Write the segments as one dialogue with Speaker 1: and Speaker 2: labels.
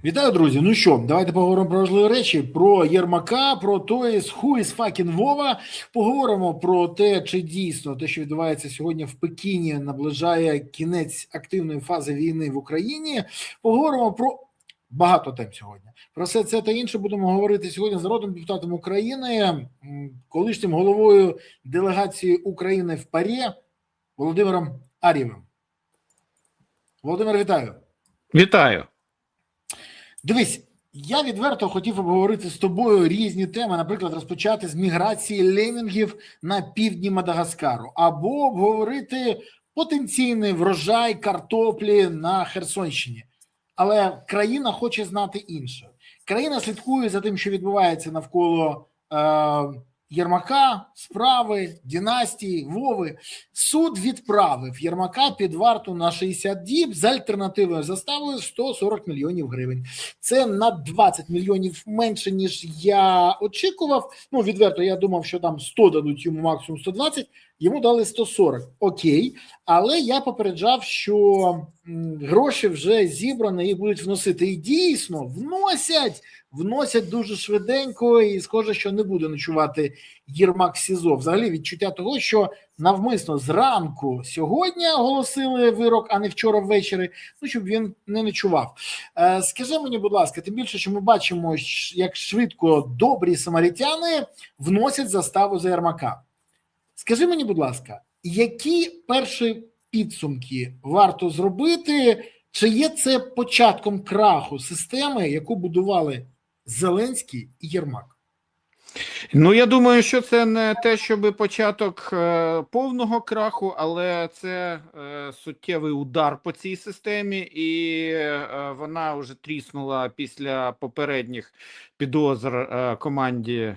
Speaker 1: Вітаю, друзі. Ну що, давайте поговоримо про важливі речі, про Єрмака, про той who is fucking Вова. Поговоримо про те, чи дійсно те, що відбувається сьогодні в Пекіні, наближає кінець активної фази війни в Україні. Поговоримо про багато тем сьогодні. Про все це та інше будемо говорити сьогодні з народним депутатом України, колишнім головою делегації України в ПАРЄ Володимиром Ар'євим. Володимир, вітаю.
Speaker 2: Вітаю.
Speaker 1: Дивись, я відверто хотів обговорити з тобою різні теми, наприклад, розпочати з міграції лемінгів на півдні Мадагаскару, або обговорити потенційний врожай картоплі на Херсонщині. Але країна хоче знати інше. Країна слідкує за тим, що відбувається навколо Єрмака, справи, династії, Вови. Суд відправив Єрмака під варту на 60 діб з альтернативною заставою 140 мільйонів гривень. Це на 20 мільйонів менше, ніж я очікував. Ну, відверто, я думав, що там 100 дадуть йому, максимум 120, йому дали 140. Окей, але я попереджав, що гроші вже зібрані, їх будуть вносити. І дійсно, вносять дуже швиденько, і схоже, що не буде ночувати Єрмак в СІЗО. Взагалі відчуття того, що навмисно зранку сьогодні оголосили вирок, а не вчора ввечері, ну, щоб він не ночував. Скажи мені, будь ласка, тим більше, що ми бачимо, як швидко добрі самарітяни вносять заставу за Єрмака. Скажи мені, будь ласка, які перші підсумки варто зробити? Чи є це початком краху системи, яку будували Зеленський і Єрмак?
Speaker 2: Ну, я думаю, що це не те, щоб початок повного краху, але це суттєвий удар по цій системі, і вона вже тріснула після попередніх підозр команді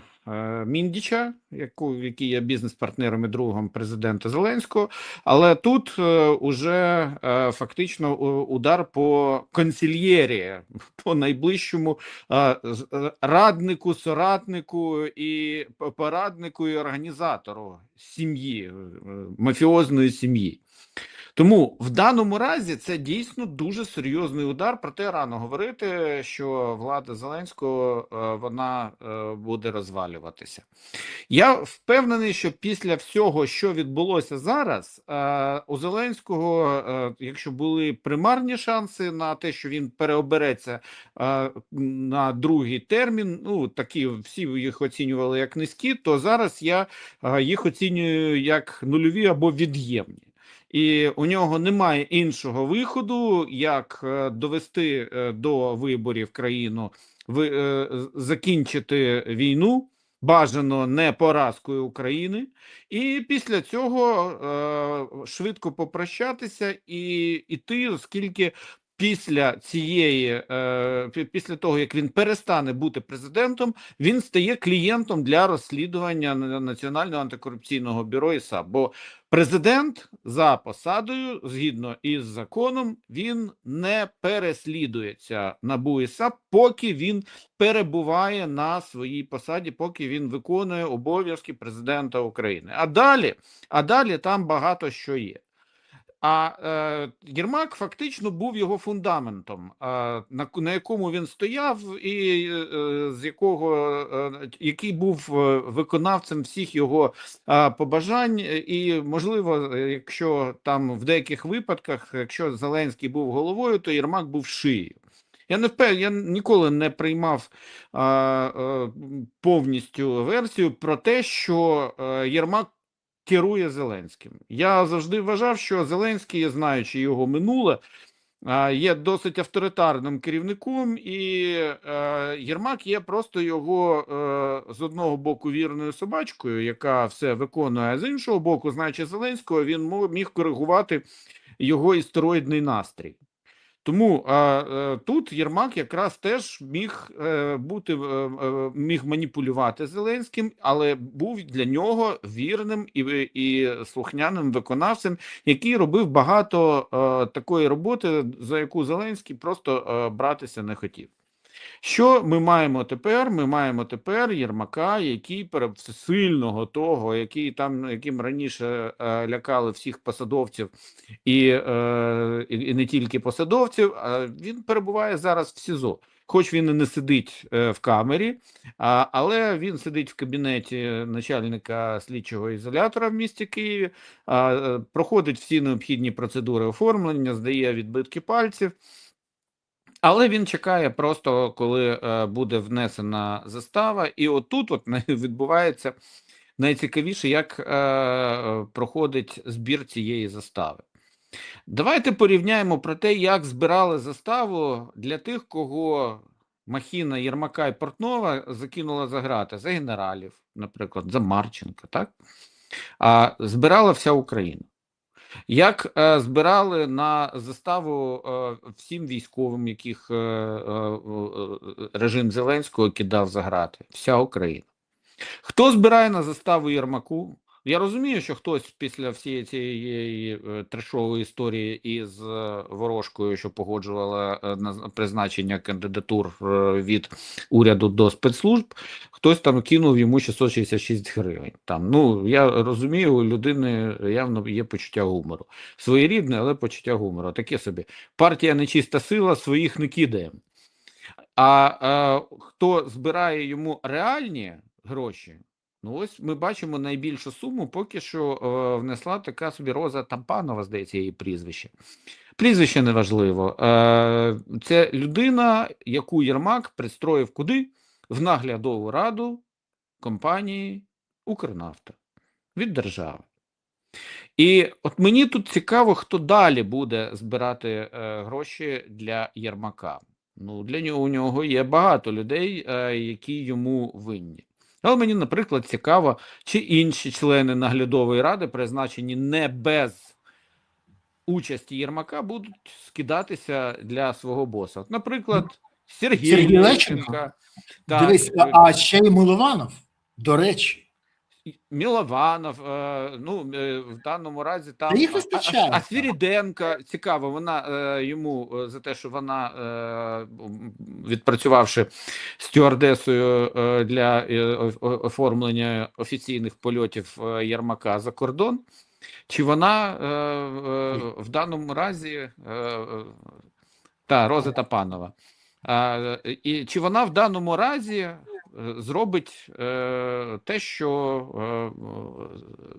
Speaker 2: Міндіча, який є бізнес-партнером і другом президента Зеленського, але тут уже фактично удар по консильєрі, по найближчому раднику, соратнику і пораднику і організатору сім'ї, мафіозної сім'ї. Тому в даному разі це дійсно дуже серйозний удар, проте рано говорити, що влада Зеленського, вона буде розвалюватися. Я впевнений, що після всього, що відбулося зараз, у Зеленського, якщо були примарні шанси на те, що він переобереться на другий термін, ну такі всі їх оцінювали як низькі, то зараз я їх оцінюю як нульові або від'ємні. І у нього немає іншого виходу, як довести до виборів країну, закінчити війну, бажано не поразкою України, і після цього швидко попрощатися і йти, оскільки після того, як він перестане бути президентом, він стає клієнтом для розслідування Національного антикорупційного бюро і САП. Бо президент за посадою, згідно із законом, він не переслідується НАБУ і САП, поки він перебуває на своїй посаді, поки він виконує обов'язки президента України. А далі там багато що є. А Єрмак фактично був його фундаментом, на якому він стояв, і який був виконавцем всих його побажань. І, можливо, якщо там в деяких випадках, якщо Зеленський був головою, то Єрмак був шиєю. Я ніколи не приймав повністю версію про те, що Єрмак керує Зеленським. Я завжди вважав, що Зеленський, знаючи його минуле, є досить авторитарним керівником, і Єрмак є просто його з одного боку вірною собачкою, яка все виконує, а з іншого боку, знаючи Зеленського, він міг коригувати його істероїдний настрій. Тому тут Єрмак якраз теж міг маніпулювати Зеленським, але був для нього вірним і слухняним виконавцем, який робив багато такої роботи, за яку Зеленський просто братися не хотів. Що ми маємо тепер? Ми маємо тепер Єрмака, який сильного того, яким раніше лякали всіх посадовців і не тільки посадовців, він перебуває зараз в СІЗО. хоч він і не сидить в камері, але він сидить в кабінеті начальника слідчого ізолятора в місті Києві, проходить всі необхідні процедури оформлення, здає відбитки пальців. Але він чекає просто, коли буде внесена застава, і отут відбувається найцікавіше, як проходить збір цієї застави. Давайте порівняємо про те, як збирали заставу для тих, кого махіна Єрмака і Портнова закинула за грати, за генералів, наприклад, за Марченка, так? А збирала вся Україна. Як збирали на заставу всім військовим, яких режим Зеленського кидав за грати? Вся Україна. Хто збирає на заставу Єрмаку? Я розумію, що хтось після всієї цієї трешової історії із Ворожкою, що погоджувала на призначення кандидатур від уряду до спецслужб, хтось там кинув йому 666 гривень. Там, ну, я розумію, у людини явно є почуття гумору. Своєрідне, але почуття гумору. Таке собі. Партія нечиста сила, своїх не кидає. А хто збирає йому реальні гроші, ну ось ми бачимо найбільшу суму, поки що внесла така собі Роза Тампанова, здається, її прізвище. Прізвище неважливо. Це людина, яку Єрмак пристроїв куди? В наглядову раду компанії «Укрнафта» від держави. І от мені тут цікаво, хто далі буде збирати гроші для Єрмака. Ну, у нього є багато людей, які йому винні. Але мені, наприклад, цікаво, чи інші члени наглядової ради, призначені не без участі Єрмака, будуть скидатися для свого боса. От, наприклад, Сергій Лещенко.
Speaker 1: Дивись, а ще й Милованов, до речі.
Speaker 2: Мілованов, ну, в даному разі там,
Speaker 1: їх вистачає.
Speaker 2: а Свириденко, цікаво, вона йому за те, що вона, відпрацювавши стюардесою для оформлення офіційних польотів Єрмака за кордон, чи вона в даному разі, Роза Тапанова, і чи вона в даному разі зробить те, що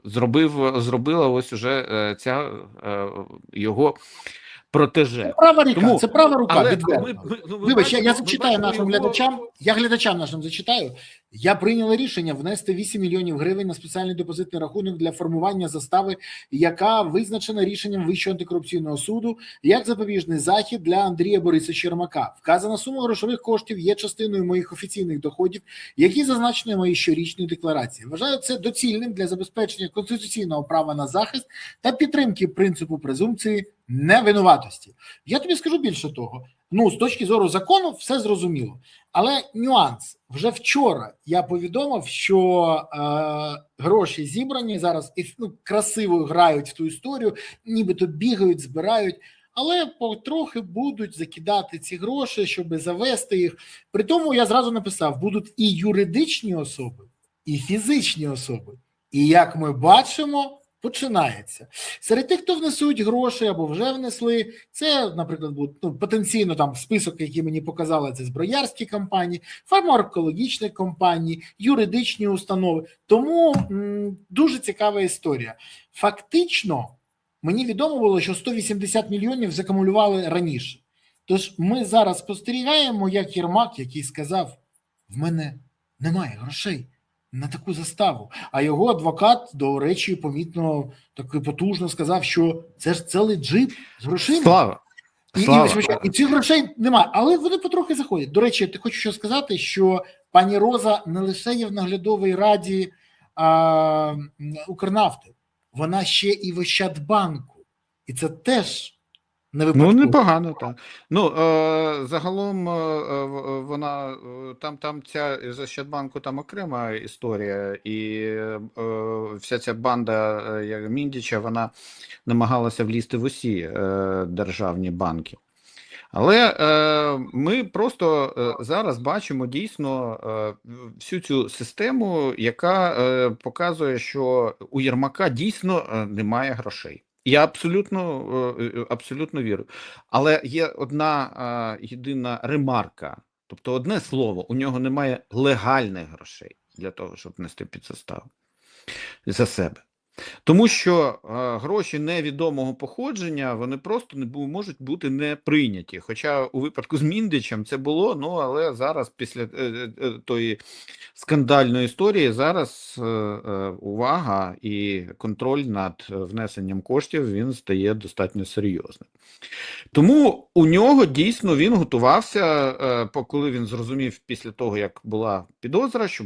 Speaker 2: зробила ось уже ця його протеже.
Speaker 1: Це права рука, це права рука, відверто. Вибач, я
Speaker 2: бачимо,
Speaker 1: зачитаю нашим
Speaker 2: його...
Speaker 1: глядачам нашим зачитаю. Я прийняла рішення внести 8 мільйонів гривень на спеціальний депозитний рахунок для формування застави, яка визначена рішенням Вищого антикорупційного суду як запобіжний захід для Андрія Борисовича Єрмака. Вказана сума грошових коштів є частиною моїх офіційних доходів, які зазначені в моїй щорічній декларації. Вважаю це доцільним для забезпечення конституційного права на захист та підтримки принципу презумпції невинуватості. Я тобі скажу більше того. Ну, з точки зору закону все зрозуміло. Але нюанс. Вже вчора я повідомив, що гроші зібрані зараз і красиво грають в ту історію, нібито бігають, збирають, але потрохи будуть закидати ці гроші, щоб завести їх. При тому я зразу написав, будуть і юридичні особи, і фізичні особи. І як ми бачимо, починається. Серед тих, хто внесуть гроші або вже внесли, це, наприклад, буде потенційно там список, який мені показали, це зброярські компанії, фармакологічні компанії, юридичні установи. Тому дуже цікава історія. Фактично, мені відомо було, що 180 мільйонів закумулювали раніше. Тож ми зараз спостерігаємо, як Єрмак, який сказав, в мене немає грошей на таку заставу. А його адвокат, до речі, помітно, так потужно сказав, що це ж цілий джип з грошима.
Speaker 2: Слава!
Speaker 1: І цих грошей немає, але вони потрохи заходять. До речі, я хочу сказати, що пані Роза не лише є в наглядовій раді Укрнафти, вона ще і в Ощадбанку. І це теж не випадково.
Speaker 2: Ну, непогано, так. Ну, загалом вона, там ця з Ощадбанку там окрема історія, і вся ця банда як Міндіча, вона намагалася влізти в усі державні банки. Але ми просто зараз бачимо дійсно всю цю систему, яка показує, що у Єрмака дійсно немає грошей. Я абсолютно вірю. Але є одна єдина ремарка. Тобто, одне слово, у нього немає легальних грошей для того, щоб нести під заставу за себе. Тому що гроші невідомого походження, вони просто можуть бути не прийняті. Хоча у випадку з Міндичем це було, але зараз після тої скандальної історії зараз увага і контроль над внесенням коштів, він стає достатньо серйозним. Тому у нього дійсно він готувався, коли він зрозумів після того, як була підозра, що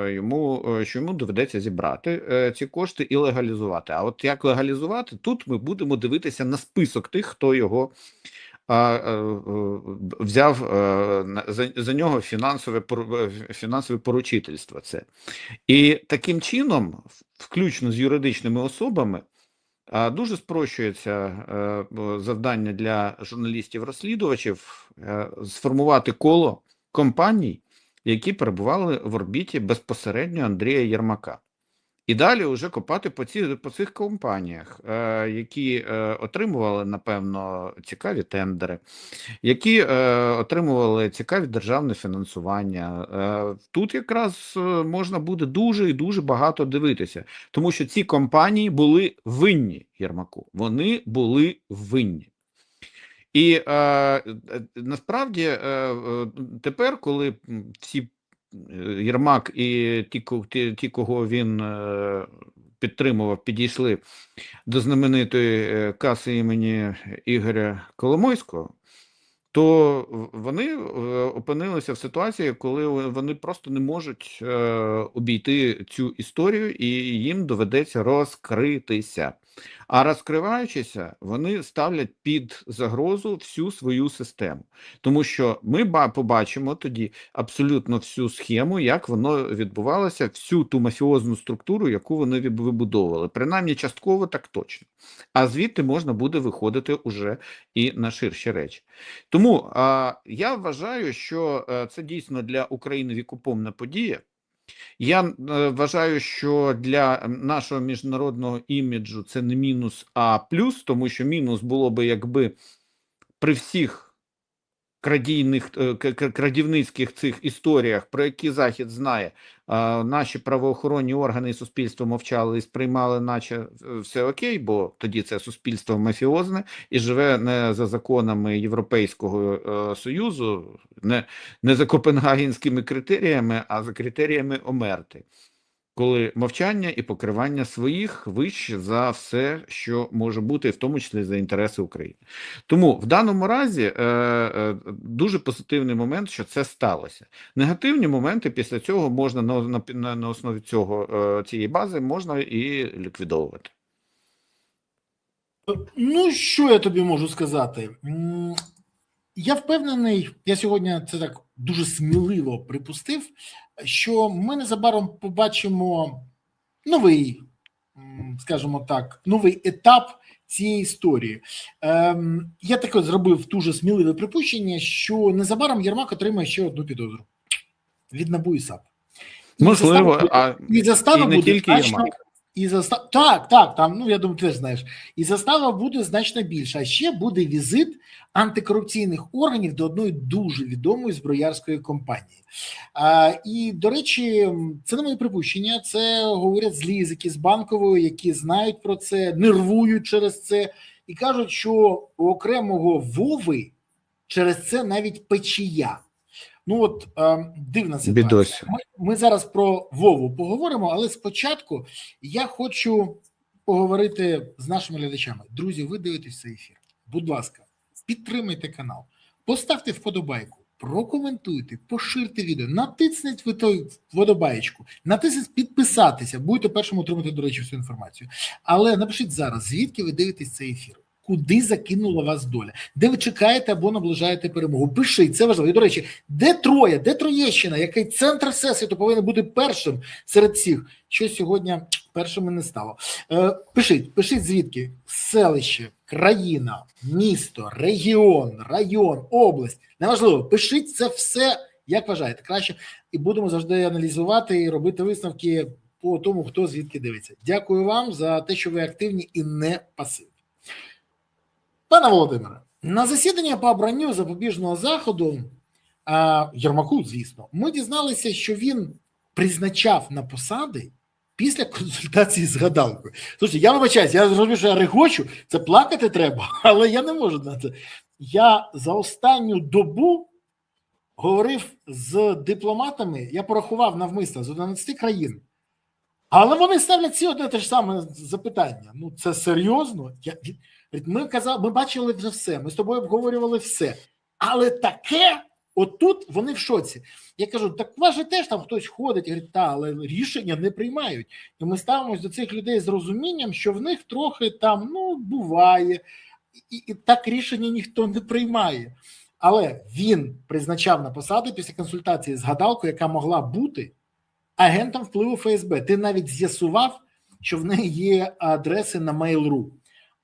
Speaker 2: йому доведеться зібрати ці кошти і легалізувати. А от як легалізувати, тут ми будемо дивитися на список тих, хто його взяв за нього фінансове поручительство. Це. І таким чином, включно з юридичними особами, дуже спрощується завдання для журналістів-розслідувачів сформувати коло компаній, які перебували в орбіті безпосередньо Андрія Єрмака. І далі вже копати по цих компаніях, які отримували, напевно, цікаві тендери, які отримували цікаві державне фінансування. Тут якраз можна буде дуже і дуже багато дивитися, тому що ці компанії були винні Єрмаку, вони були винні. І насправді тепер, коли всі Єрмак і ті, кого він підтримував, підійшли до знаменитої каси імені Ігоря Коломойського, то вони опинилися в ситуації, коли вони просто не можуть обійти цю історію, і їм доведеться розкритися. А розкриваючися, вони ставлять під загрозу всю свою систему. Тому що ми побачимо тоді абсолютно всю схему, як воно відбувалося, всю ту мафіозну структуру, яку вони вибудовували. Принаймні, частково так точно. А звідти можна буде виходити уже і на ширші речі. Тому я вважаю, що це дійсно для України вікопомна подія. Я вважаю, що для нашого міжнародного іміджу це не мінус, а плюс, тому що мінус було би, якби при всіх крадівницьких цих історіях, про які Захід знає, наші правоохоронні органи і суспільство мовчали і сприймали, наче все окей, бо тоді це суспільство мафіозне і живе не за законами Європейського Союзу, не за копенгагенськими критеріями, а за критеріями омерти. Коли мовчання і покривання своїх вище за все, що може бути, в тому числі за інтереси України. Тому в даному разі дуже позитивний момент, що це сталося. Негативні моменти після цього можна на основі цієї бази можна і ліквідовувати.
Speaker 1: Ну, що я тобі можу сказати? Я впевнений, я сьогодні це так дуже сміливо припустив, що ми незабаром побачимо новий, скажімо так, новий етап цієї історії. Я таке зробив дуже сміливе припущення, що незабаром Єрмак отримає ще одну підозру від НАБУ і САП.
Speaker 2: Можливо,
Speaker 1: і застава
Speaker 2: не
Speaker 1: буде
Speaker 2: тільки Єрмак.
Speaker 1: Так, там, я думаю, ти теж знаєш. І застава буде значно більша. А ще буде візит антикорупційних органів до одної дуже відомої зброярської компанії. І, до речі, це не моє припущення, це говорять злі язики з Банкової, які знають про це, нервують через це і кажуть, що у окремого Вови через це навіть печія. Ну от дивна ситуація. Ми зараз про Вову поговоримо, але спочатку я хочу поговорити з нашими глядачами. Друзі, ви дивитесь цей ефір. Будь ласка, підтримайте канал, поставте вподобайку, прокоментуйте, поширте відео, натисніть ви той вподобаєчку, натисніть підписатися, будете першим отримати, до речі, всю інформацію. Але напишіть зараз, звідки ви дивитесь цей ефір. Куди закинула вас доля? Де ви чекаєте або наближаєте перемогу? Пишіть, це важливо. І, до речі, де Троя, де Троєщина, який центр всесвіту повинен бути першим серед всіх? Що сьогодні першим і не стало. Пишіть звідки? Селище, країна, місто, регіон, район, область. Неважливо, пишіть це все, як вважаєте, краще. І будемо завжди аналізувати і робити висновки по тому, хто звідки дивиться. Дякую вам за те, що ви активні і не пасивні. Пане Володимире, на засіданні по обранню запобіжного заходу Єрмаку, звісно, ми дізналися, що він призначав на посади після консультації з гадалкою. Слушайте, я вибачаюсь, я зрозумів, що я регочу, це плакати треба, але я не можу на це. Я за останню добу говорив з дипломатами, я порахував навмисно з 11 країн, але вони ставлять всі одне те ж саме запитання. Ну, це серйозно? Ми бачили вже все, ми з тобою обговорювали все. Але таке, отут вони в шоці. Я кажу, так у вас же теж там хтось ходить, і говорить, та, але рішення не приймають. І ми ставимось до цих людей з розумінням, що в них трохи там, ну, буває, і так рішення ніхто не приймає. Але він призначав на посади після консультації з гадалкою, яка могла бути агентом впливу ФСБ. Ти навіть з'ясував, що в неї є адреси на Mail.ru.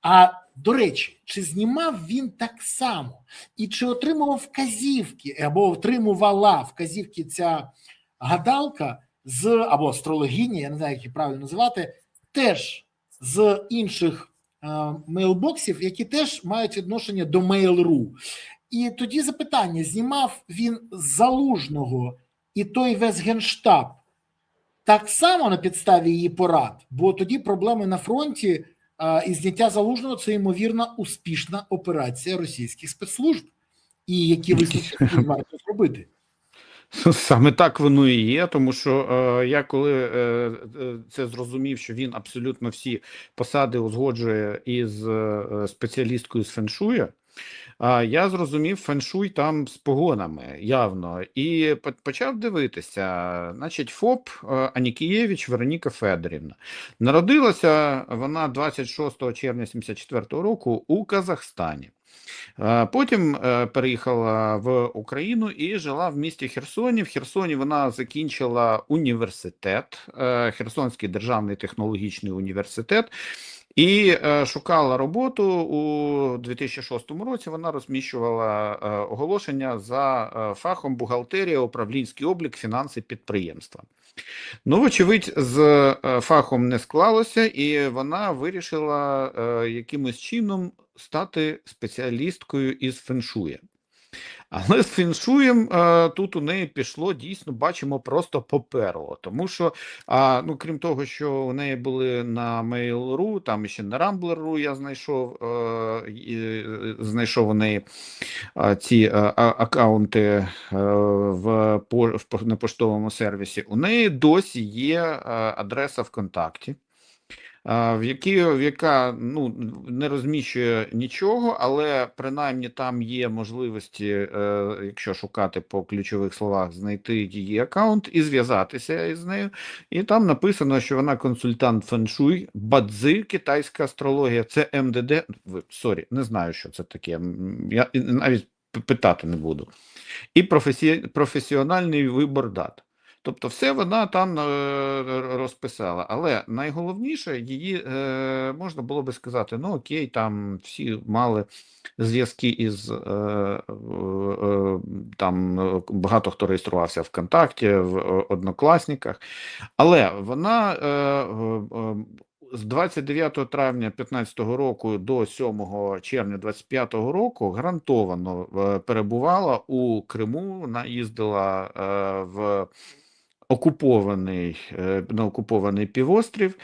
Speaker 1: А, до речі, чи знімав він так само? І чи отримував вказівки, або отримувала вказівки ця гадалка або астрологиня, я не знаю, як її правильно називати, теж з інших мейлбоксів, які теж мають відношення до Mail.ru. І тоді запитання, знімав він з Залужного і той весь Генштаб так само на підставі її порад, бо тоді проблеми на фронті і зняття Залужного – це, ймовірно, успішна операція російських спецслужб. І які висновки варто зробити?
Speaker 2: Саме так воно і є, тому що я коли це зрозумів, що він абсолютно всі посади узгоджує із спеціалісткою з феншуя, я зрозумів феншуй там з погонами явно і почав дивитися. Значить, ФОП Анікієвич Вероніка Федорівна. Народилася вона 26 червня 1974 року у Казахстані. Потім переїхала в Україну і жила в місті Херсоні. В Херсоні вона закінчила університет, Херсонський державний технологічний університет, і шукала роботу. У 2006 році вона розміщувала оголошення за фахом бухгалтерія, управлінський облік, фінанси підприємства. Ну, вочевидь, з фахом не склалося, і вона вирішила якимось чином стати спеціалісткою із феншуя. Але з феншуєм тут у неї пішло, дійсно, бачимо, просто поперло. Тому що, ну, крім того, що у неї були на Mail.ru, там ще на Rambler.ru я знайшов у неї ці аккаунти на поштовому сервісі. У неї досі є адреса ВКонтакті, яка ну, не розміщує нічого, але принаймні там є можливості, якщо шукати по ключових словах, знайти її аккаунт і зв'язатися із нею. І там написано, що вона консультант феншуй, бадзи, китайська астрологія, це МДД. Не знаю, що це таке. Я навіть питати не буду. І професіональний вибор дат. Тобто все вона там розписала, але найголовніше її можна було би сказати, ну окей, там всі мали зв'язки із, там багато хто реєструвався ВКонтакті, в Однокласниках, але вона з 29 травня 2015 року до 7 червня 2025 року гарантовано перебувала у Криму, вона їздила на окупований півострів,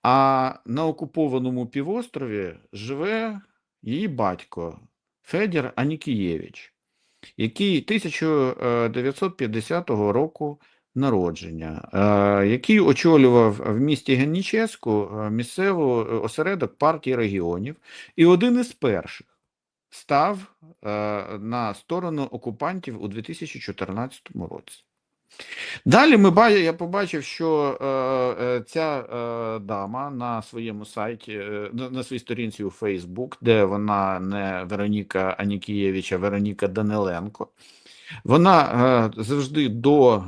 Speaker 2: а на окупованому півострові живе її батько Федір Анікієвич, який 1950 року народження, який очолював в місті Геніческу місцевий осередок партії регіонів, і один із перших став на сторону окупантів у 2014 році. Далі я побачив, що ця дама на своєму сайті, на своїй сторінці у Фейсбук, де вона не Вероніка Анікієвич, а Вероніка Даниленко, вона завжди до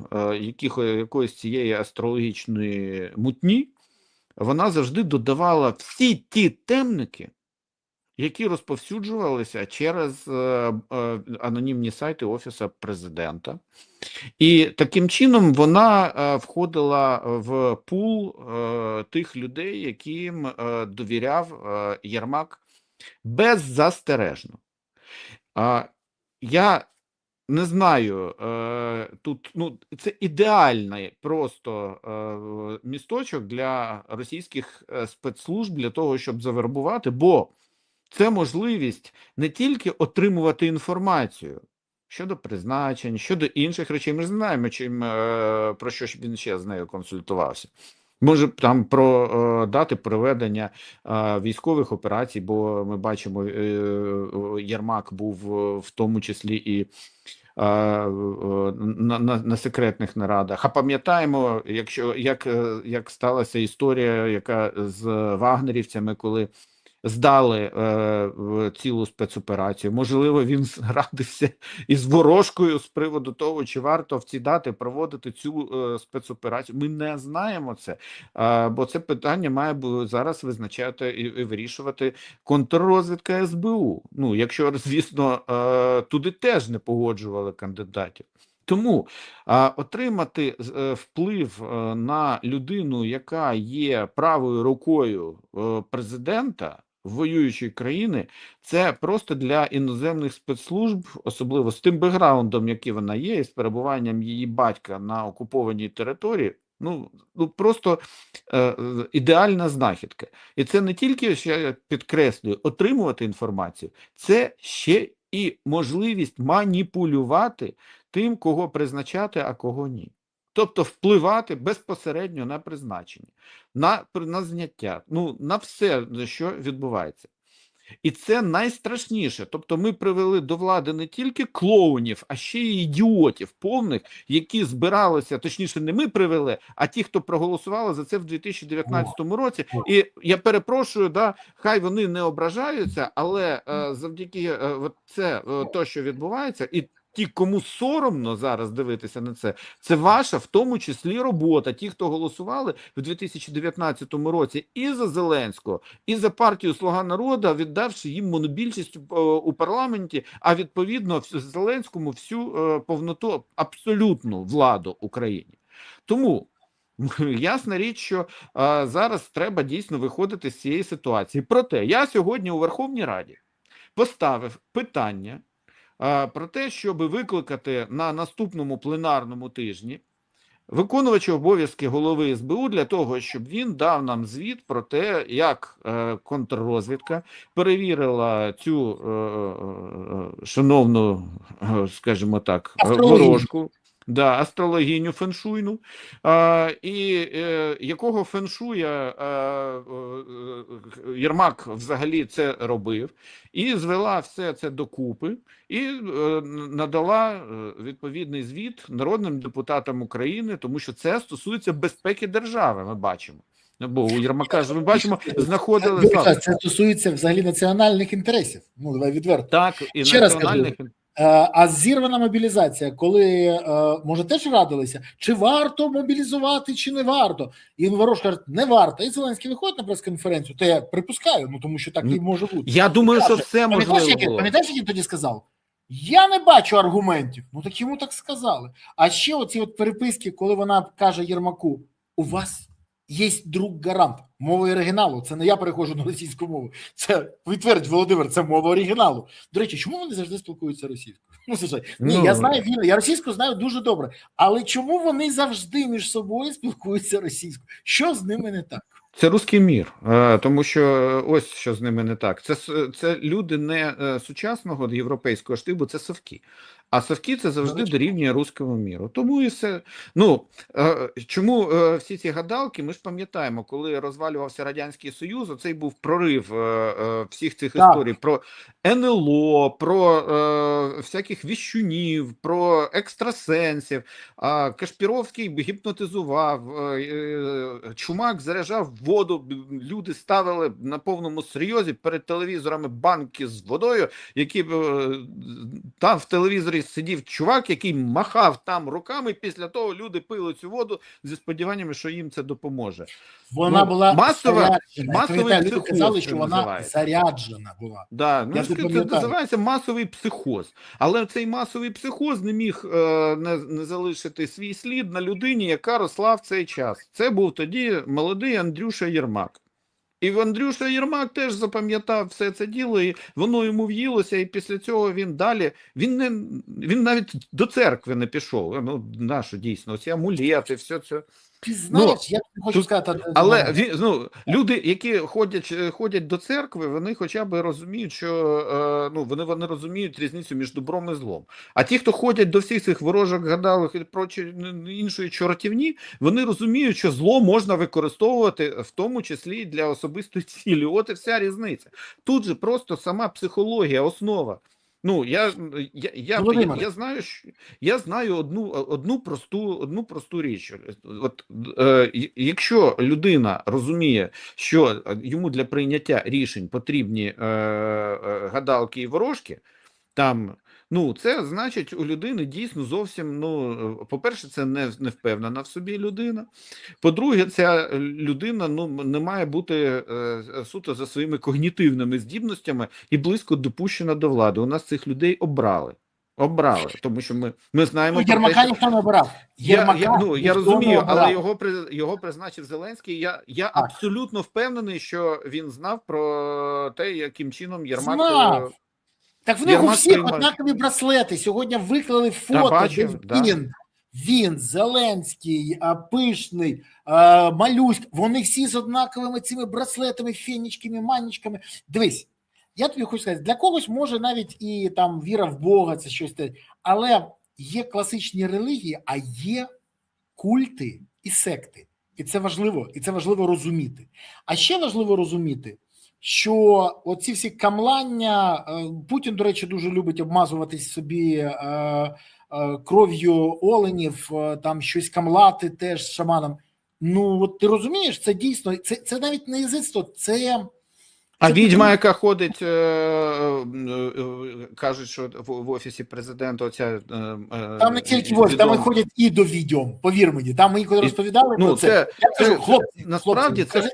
Speaker 2: якоїсь цієї астрологічної мутні, вона завжди додавала всі ті темники, які розповсюджувалися через анонімні сайти Офісу Президента. І таким чином вона входила в пул тих людей, яким довіряв Єрмак беззастережно. Я Не знаю, тут це ідеальний просто місточок для російських спецслужб для того, щоб завербувати, бо це можливість не тільки отримувати інформацію щодо призначень, щодо інших речей. Ми ж знаємо, про що ж він ще з нею консультувався. Може там про дати проведення військових операцій, бо ми бачимо, Єрмак був в тому числі і на секретних нарадах. А пам'ятаємо, як сталася історія, яка з вагнерівцями, коли здали цілу спецоперацію. Можливо, він радився із Ворожкою з приводу того, чи варто в ці дати проводити цю спецоперацію. Ми не знаємо це, бо це питання має зараз визначати і вирішувати контррозвідка СБУ. Ну, якщо, звісно, туди теж не погоджували кандидатів. Тому отримати вплив на людину, яка є правою рукою президента воюючої країни, це просто для іноземних спецслужб, особливо з тим бекграундом, який вона є, і з перебуванням її батька на окупованій території. Ну просто ідеальна знахідка. І це не тільки, що я підкреслюю, отримувати інформацію, це ще і можливість маніпулювати тим, кого призначати, а кого ні. Тобто впливати безпосередньо на призначення, на зняття, на все, що відбувається. І це найстрашніше. Тобто ми привели до влади не тільки клоунів, а ще й ідіотів повних, які збиралися, точніше не ми привели, а ті, хто проголосували за це в 2019 році. І я перепрошую, хай вони не ображаються, але завдяки то, що відбувається, і ті, кому соромно зараз дивитися на це ваша, в тому числі, робота. Ті, хто голосували в 2019 році і за Зеленського, і за партію «Слуга народу», віддавши їм монобільшість у парламенті, а відповідно Зеленському всю повноту, абсолютну владу Україні. Тому ясна річ, що зараз треба дійсно виходити з цієї ситуації. Проте я сьогодні у Верховній Раді поставив питання про те, щоб викликати на наступному пленарному тижні виконувача обов'язки голови СБУ для того, щоб він дав нам звіт про те, як контррозвідка перевірила цю шановну, скажімо так, ворожку. Астрологіню феншуйну, і якого феншуя Єрмак взагалі це робив, і звела все це докупи, і надала відповідний звіт народним депутатам України, тому що це стосується безпеки держави, ми бачимо. Бо у Єрмака, ми бачимо, знаходили...
Speaker 1: Це стосується взагалі національних інтересів, давай відверто.
Speaker 2: Так, і
Speaker 1: ще
Speaker 2: національних
Speaker 1: інтересів. А зірвана мобілізація, коли, може, теж радилися, чи варто мобілізувати, чи не варто? І Ворож каже, не варто. І Зеленський виходить на прес-конференцію, то я припускаю, тому що так і може бути.
Speaker 2: Я думаю, що все можливо.
Speaker 1: Пам'ятаєш, як він тоді сказав? Я не бачу аргументів. Так йому так сказали. А ще оці переписки, коли вона каже Єрмаку, у вас є друг-гарант мови оригіналу. Це не я переходжу на російську мову. Це, відвердь, Володимир, це мова оригіналу. До речі, чому вони завжди спілкуються російською? Ні, я знаю, я російську знаю дуже добре. Але чому вони завжди між собою спілкуються російською? Що з ними не так?
Speaker 2: Це русський мір, тому що ось що з ними не так. Це люди не сучасного європейського штибу, це совки. А совки це завжди дорівнює руському міру. Тому і все. Чому всі ці гадалки, ми ж пам'ятаємо, коли розвалювався Радянський Союз, оцей був прорив всіх цих історій про НЛО, про всяких віщунів, про екстрасенсів. Кашпіровський гіпнотизував, Чумак заряджав воду, люди ставили на повному серйозі перед телевізорами банки з водою, які там в телевізорі сидів чувак, який махав там руками, після того люди пили цю воду зі сподіваннями, що їм це допоможе.
Speaker 1: Вона була
Speaker 2: масовий
Speaker 1: люди казали, що вона заряджена була.
Speaker 2: Це називається масовий психоз. Але цей масовий психоз не міг не залишити свій слід на людині, яка росла в цей час. Це був тоді молодий Андрюша Єрмак. І Андрюша Єрмак теж запам'ятав все це діло, і воно йому в'їлося, і після цього він далі, він навіть до церкви не пішов. Ну, нащо дійсно, оці амулети, все це.
Speaker 1: Ти знаєш, я тобі хочу
Speaker 2: тут,
Speaker 1: сказати...
Speaker 2: але люди, які ходять до церкви, вони хоча б розуміють, що вони розуміють різницю між добром і злом. А ті, хто ходять до всіх цих ворожок, гадалок і іншої чортівні, вони розуміють, що зло можна використовувати в тому числі для особистої цілі. От і вся різниця. Тут же просто сама психологія, основа. Ну, я знаю одну просту річ. От якщо людина розуміє, що йому для прийняття рішень потрібні гадалки і ворожки, там, це значить у людини дійсно зовсім, по-перше, це не впевнена в собі людина. По-друге, ця людина не має бути суто за своїми когнітивними здібностями і близько допущена до влади. У нас цих людей обрали, тому що ми знаємо...
Speaker 1: Єрмака ніхто не обирав.
Speaker 2: Я розумію, але його призначив Зеленський. Я абсолютно впевнений, що він знав про те, яким чином Єрмак...
Speaker 1: Знав. Так в них у всіх однакові браслети. Сьогодні виклали фото, він, Зеленський, Пишний, Малюськ, вони всі з однаковими цими браслетами, фенічками, манічками. Дивись, я тобі хочу сказати, для когось може навіть і там віра в Бога, це щось те, але є класичні релігії, а є культи і секти. І це важливо розуміти. А ще важливо розуміти, що оці всі камлання, Путін, до речі, дуже любить обмазуватись собі кров'ю оленів, там щось камлати теж шаманом. От ти розумієш, це дійсно, це навіть не язицтво, це...
Speaker 2: А відьма, яка ходить, кажуть, що в Офісі Президента оця...
Speaker 1: Там не тільки в Офісі, там і ходять і до відьом, повір мені. Там мені коли розповідали про це.
Speaker 2: Насправді це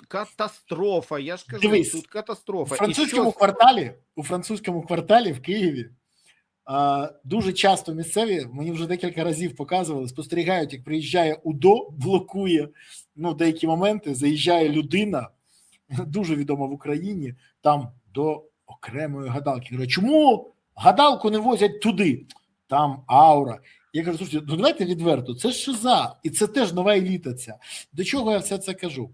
Speaker 2: катастрофа, я ж кажу,
Speaker 1: дивись,
Speaker 2: тут катастрофа.
Speaker 1: У французькому кварталі в Києві дуже часто місцеві, мені вже декілька разів показували, спостерігають, як приїжджає УДО, блокує деякі моменти, заїжджає людина, дуже відома в Україні, там до окремої гадалки. Говорю, чому гадалку не возять туди? Там аура. Я кажу, слушайте, давайте відверто, це ж шиза, і це теж нова еліта ця. До чого я все це кажу?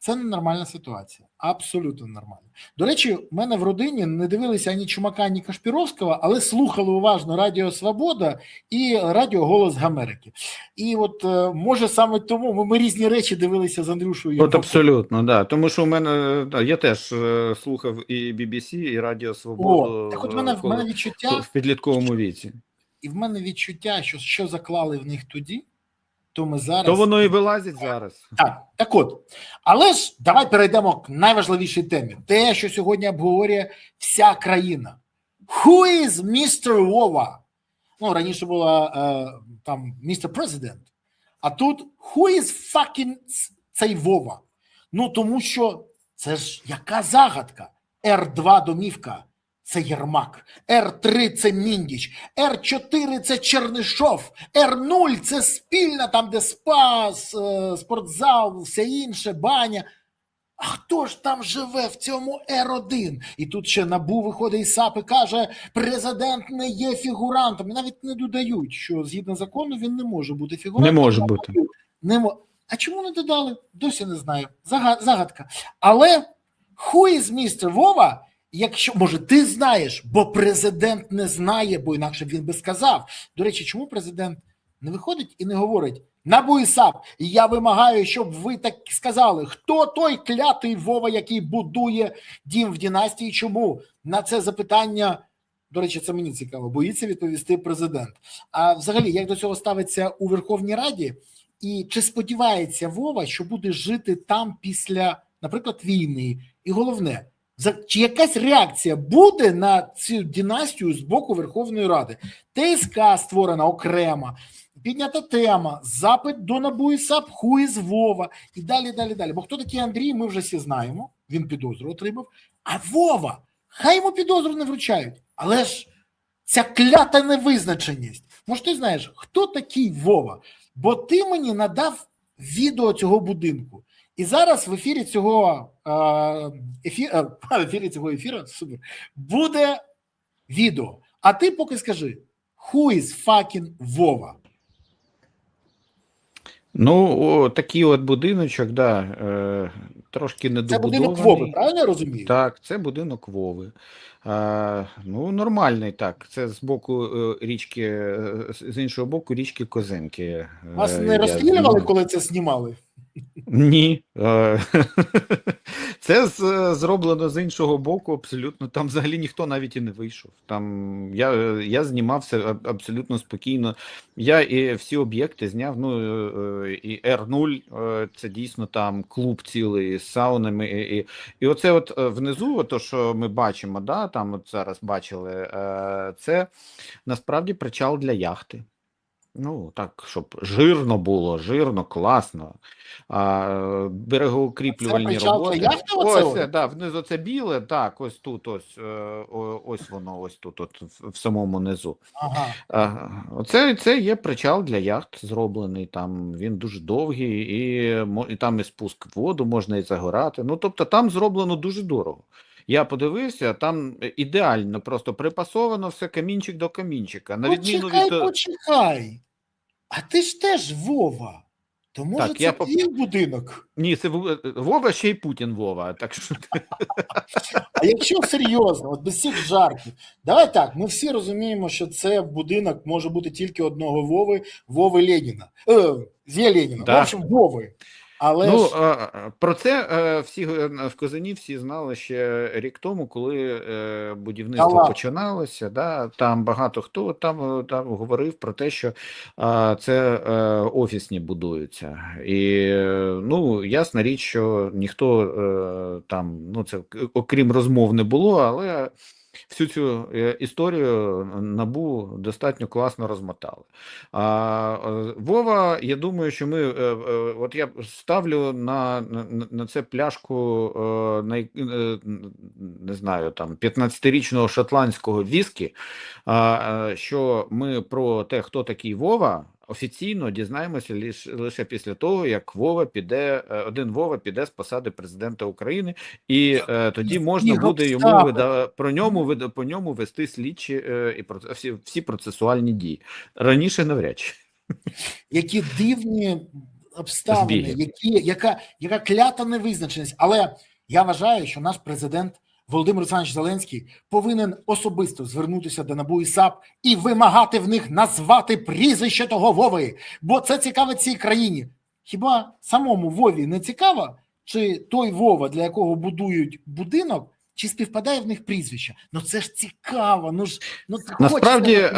Speaker 1: Це ненормальна ситуація, абсолютно нормальна. До речі, в мене в родині не дивилися ані Чумака, ні Кашпіровського, але слухали уважно Радіо Свобода і Радіо Голос Америки. І от, може, саме тому ми різні речі дивилися з Андрюшою.
Speaker 2: От абсолютно, да. Тому що у мене, я теж слухав і BBC, і Радіо Свободу.
Speaker 1: Так от в мене відчуття...
Speaker 2: В підлітковому віці.
Speaker 1: І в мене відчуття, що заклали в них тоді, то ми зараз...
Speaker 2: То воно і вилазить зараз.
Speaker 1: Так от. Але ж давай перейдемо к найважливішій темі. Те, що сьогодні обговорює вся країна. Who is Mr. Вова? Раніше було там Mr. President. А тут who is fucking цей Вова? Тому що це ж яка загадка? Р2 домівка. Це Єрмак, Р3 – це Міндіч, Р4 – це Чернишов, Р0 – це спільна, там де спа, спортзал, все інше, баня. А хто ж там живе в цьому Р1? І тут ще НАБУ виходить із САП і каже, президент не є фігурантом. І навіть не додають, що згідно закону він не може бути фігурантом.
Speaker 2: Не може бути.
Speaker 1: А чому не додали? Досі не знаю. Загадка. Але who is Mr. Вова? Якщо, може, ти знаєш, бо президент не знає, бо інакше він би сказав. До речі, чому президент не виходить і не говорить НАБУ і САП, я вимагаю, щоб ви так сказали, хто той клятий Вова, який будує дім в династії, чому? На це запитання, до речі, це мені цікаво, боїться відповісти президент. А взагалі, як до цього ставиться у Верховній Раді, і чи сподівається Вова, що буде жити там після, наприклад, війни? І головне, чи якась реакція буде на цю династію з боку Верховної Ради? ТСК створена окремо, піднята тема, запит до НАБУ і САП, who is Вова, і далі. Бо хто такий Андрій, ми вже всі знаємо, він підозру отримав, а Вова, хай йому підозру не вручають, але ж ця клята невизначеність. Може, ти знаєш, хто такий Вова? Бо ти мені надав відео цього будинку, І зараз в ефірі цього в ефірі цього ефіру супер, буде відео. А ти поки скажи, who is fucking Вова?
Speaker 2: Ну, такий от будиночок, да, трошки
Speaker 1: Це будинок Вови,
Speaker 2: недобудований.
Speaker 1: правильно я розумію?
Speaker 2: Так, це будинок Вови. Ну, нормальний, так. Це з боку річки, з іншого боку річки Козенки.
Speaker 1: Вас не
Speaker 2: Я
Speaker 1: розстрілювали,
Speaker 2: знімав.
Speaker 1: коли це знімали?
Speaker 2: Ні. Це зроблено з іншого боку абсолютно. Там взагалі ніхто навіть і не вийшов. Там я знімався абсолютно спокійно. Я і всі об'єкти зняв. Ну і Р0, це дійсно там клуб цілий з саунами. І оце от внизу, то що ми бачимо, да, там от зараз бачили, це насправді причал для яхти. Ну, так, щоб жирно було, жирно, класно.
Speaker 1: Це
Speaker 2: Берегоукріплювальні
Speaker 1: причал для
Speaker 2: роботи.
Speaker 1: яхти оце
Speaker 2: Ось це,
Speaker 1: от?
Speaker 2: да, внизу це біле, так, ось тут, ось воно, ось тут, от, в самому низу.
Speaker 1: Ага.
Speaker 2: Оце це є причал для яхт зроблений, там він дуже довгий, і там і спуск в воду, можна і загорати. Ну, тобто там зроблено дуже дорого. Я подивився, там ідеально, просто припасовано все камінчик до камінчика. На відміну від...
Speaker 1: Почекай. А ти ж теж Вова. То може
Speaker 2: Так,
Speaker 1: це твій будинок?
Speaker 2: Ні, це Вова, ще й Путін Вова, так що...
Speaker 1: А якщо серйозно, от без всіх жартів, давай так, ми всі розуміємо, що це будинок може бути тільки одного Вови Леніна. Зє Леніна,
Speaker 2: Да.
Speaker 1: в общем, Вови. Але
Speaker 2: Ну,
Speaker 1: ж
Speaker 2: про це всі в Казані всі знали ще рік тому, коли будівництво
Speaker 1: ладно.
Speaker 2: починалося. Да, там багато хто там говорив про те, що це офісні будуються. І ну, ясна річ, що ніхто там, ну це окрім розмов не було, але всю цю історію НАБУ достатньо класно розмотали. Вова, я думаю, що ми, от я ставлю на це пляшку, не знаю, там 15-річного шотландського віскі, що ми про те, хто такий Вова, офіційно дізнаємося лише після того, як один Вова піде з посади президента України, і тоді можна буде йому по ньому вести слідчі і всі процесуальні дії. Раніше навряд чи.
Speaker 1: Які дивні обставини, яка клята невизначеність. Але я вважаю, що наш президент Володимир Олександрович Зеленський повинен особисто звернутися до НАБУ і САП і вимагати в них назвати прізвище того Вови, бо це цікавить цій країні. Хіба самому Вові не цікаво, чи той Вова, для якого будують будинок, чи співпадає в них прізвище? Ну це ж цікаво.
Speaker 2: Насправді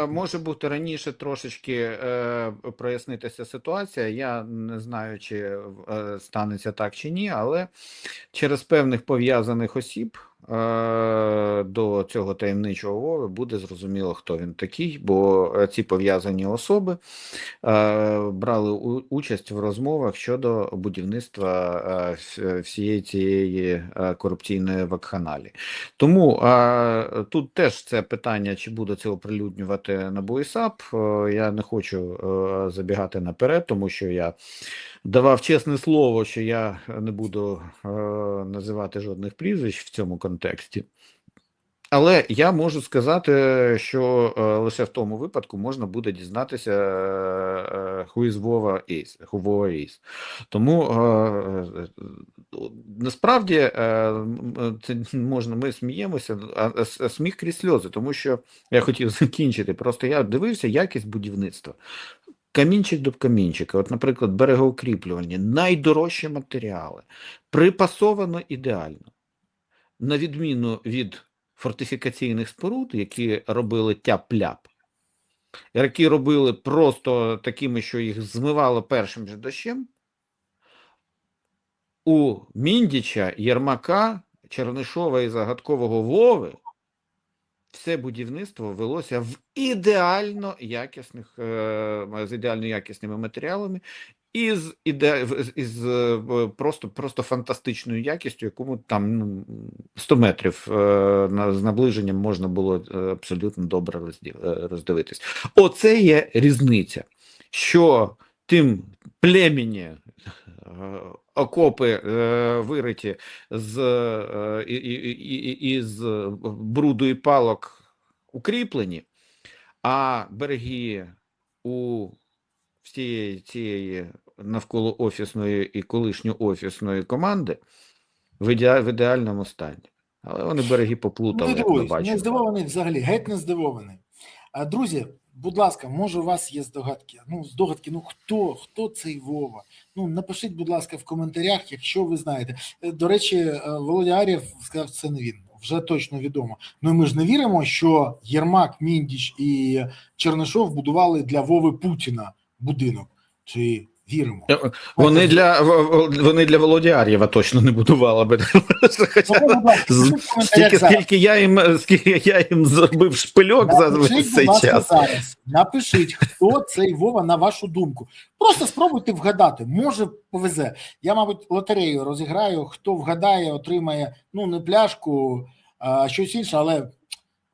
Speaker 2: може бути раніше трошечки прояснитися ситуація. Я не знаю, чи станеться так чи ні, але через певних пов'язаних осіб до цього таємничого Вови буде зрозуміло, хто він такий, бо ці пов'язані особи брали участь в розмовах щодо будівництва всієї цієї корупційної вакханалії. Тому тут теж це питання, чи буде це оприлюднювати НАБУ і САП. Я не хочу забігати наперед, тому що я давав чесне слово, що я не буду називати жодних прізвищ в цьому контексті. Але я можу сказати, що лише в тому випадку можна буде дізнатися, who is Vova is. Тому насправді це можна, ми сміємося, а сміх крізь сльози, тому що я хотів закінчити. Просто я дивився якість будівництва. Камінчик до камінчика, от, наприклад, берегоукріплювальні, найдорожчі матеріали, припасовано ідеально. На відміну від фортифікаційних споруд, які робили тяп-ляп, які робили просто такими, що їх змивало першим же дощем, у Міндіча, Єрмака, Чернишова і загадкового Вови все будівництво велося в з ідеально якісними матеріалами і просто фантастичною якістю, якому там 100 метрів з наближенням можна було абсолютно добре роздивитись. Оце є різниця, що тим племені окопи вириті із бруду і палок укріплені, а береги у всієї цієї навколо офісної і колишньоофісної команди в ідеальному стані. Але вони береги поплутали, як ми
Speaker 1: Не
Speaker 2: бачимо.
Speaker 1: здивований взагалі, геть не здивований. Друзі, будь ласка, може у вас є здогадки? Хто цей Вова? Напишіть, будь ласка, в коментарях, якщо ви знаєте. До речі, Володя Ар'єв сказав, це не він. Вже точно відомо. Ми ж не віримо, що Єрмак, Міндіч і Чернишов будували для Вови Путіна будинок. Чи віримо?
Speaker 2: Вони для Володі Ар'єва точно не будували би. Скільки я їм зробив шпильок за цей час.
Speaker 1: Зараз. Напишіть, хто цей Вова, на вашу думку. Просто спробуйте вгадати. Може, повезе. Я, мабуть, лотерею розіграю. Хто вгадає, отримає, не пляшку, а щось інше, але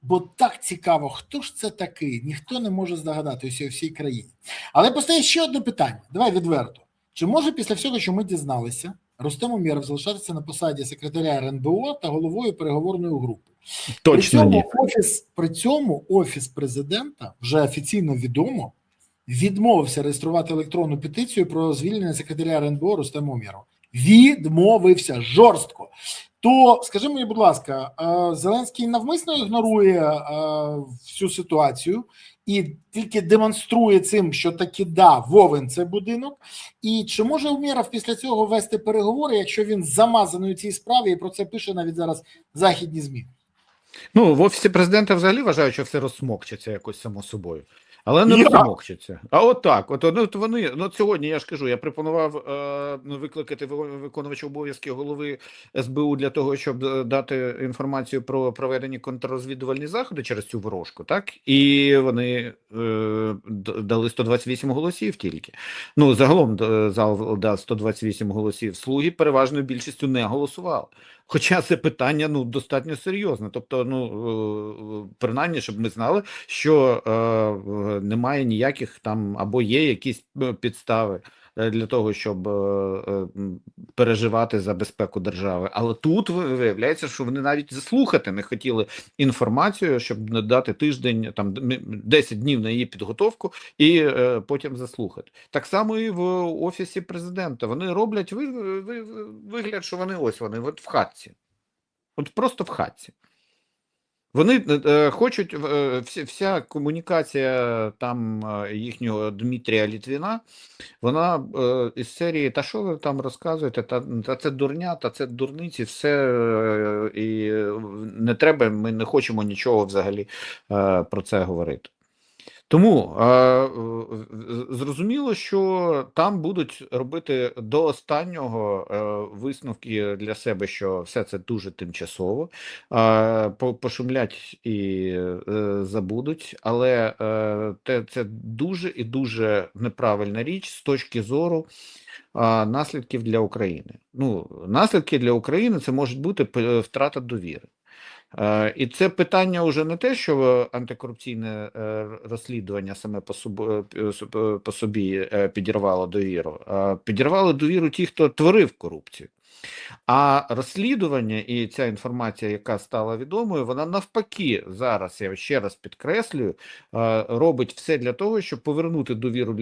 Speaker 1: бо так цікаво, хто ж це такий? Ніхто не може здогадатися у всій країні. Але постає ще одне питання. Давай відверто. Чи може після всього, що ми дізналися, Рустем Умєров залишатися на посаді секретаря РНБО та головою переговорної групи?
Speaker 2: Точно ні.
Speaker 1: При цьому Офіс президента, вже офіційно відомо, відмовився реєструвати електронну петицію про звільнення секретаря РНБО Рустема Умєрова. Відмовився жорстко. То, скажи мені, будь ласка, Зеленський навмисно ігнорує всю ситуацію і тільки демонструє цим, що таки Вовин – це будинок? І чи може Умєров після цього вести переговори, якщо він замазаний у цій справі, і про це пише навіть зараз західні ЗМІ?
Speaker 2: В Офісі президента взагалі вважають, що все розсмокчеться якось само собою. Але не розмокчиться. А отак. Вони, сьогодні, я ж кажу, я пропонував викликати виконувача обов'язки голови СБУ для того, щоб дати інформацію про проведені контррозвідувальні заходи через цю ворожку, так? І вони дали 128 голосів тільки. Загалом зал дав 128 голосів. Слуги переважною більшістю не голосували. Хоча це питання достатньо серйозне. Тобто, принаймні, щоб ми знали, що немає ніяких там або є якісь підстави для того, щоб переживати за безпеку держави. Але тут виявляється, що вони навіть заслухати не хотіли інформацію, щоб дати тиждень, 10 днів на її підготовку і потім заслухати. Так само і в Офісі президента. Вони роблять вигляд, що вони в хатці. От просто в хатці. Вони хочуть, вся комунікація там їхнього Дмитрія Літвіна, вона із серії, та що ви там розказуєте, та це дурня, та це дурниці, все, і не треба, ми не хочемо нічого взагалі про це говорити. Тому зрозуміло, що там будуть робити до останнього висновки для себе, що все це дуже тимчасово, пошумлять і забудуть, але це дуже і дуже неправильна річ з точки зору наслідків для України. Наслідки для України – це може бути втрата довіри. І це питання вже не те, що антикорупційне розслідування саме по собі підірвало довіру, а підірвало довіру ті, хто творив корупцію. А розслідування і ця інформація, яка стала відомою, вона навпаки зараз, я ще раз підкреслюю, робить все для того, щоб повернути довіру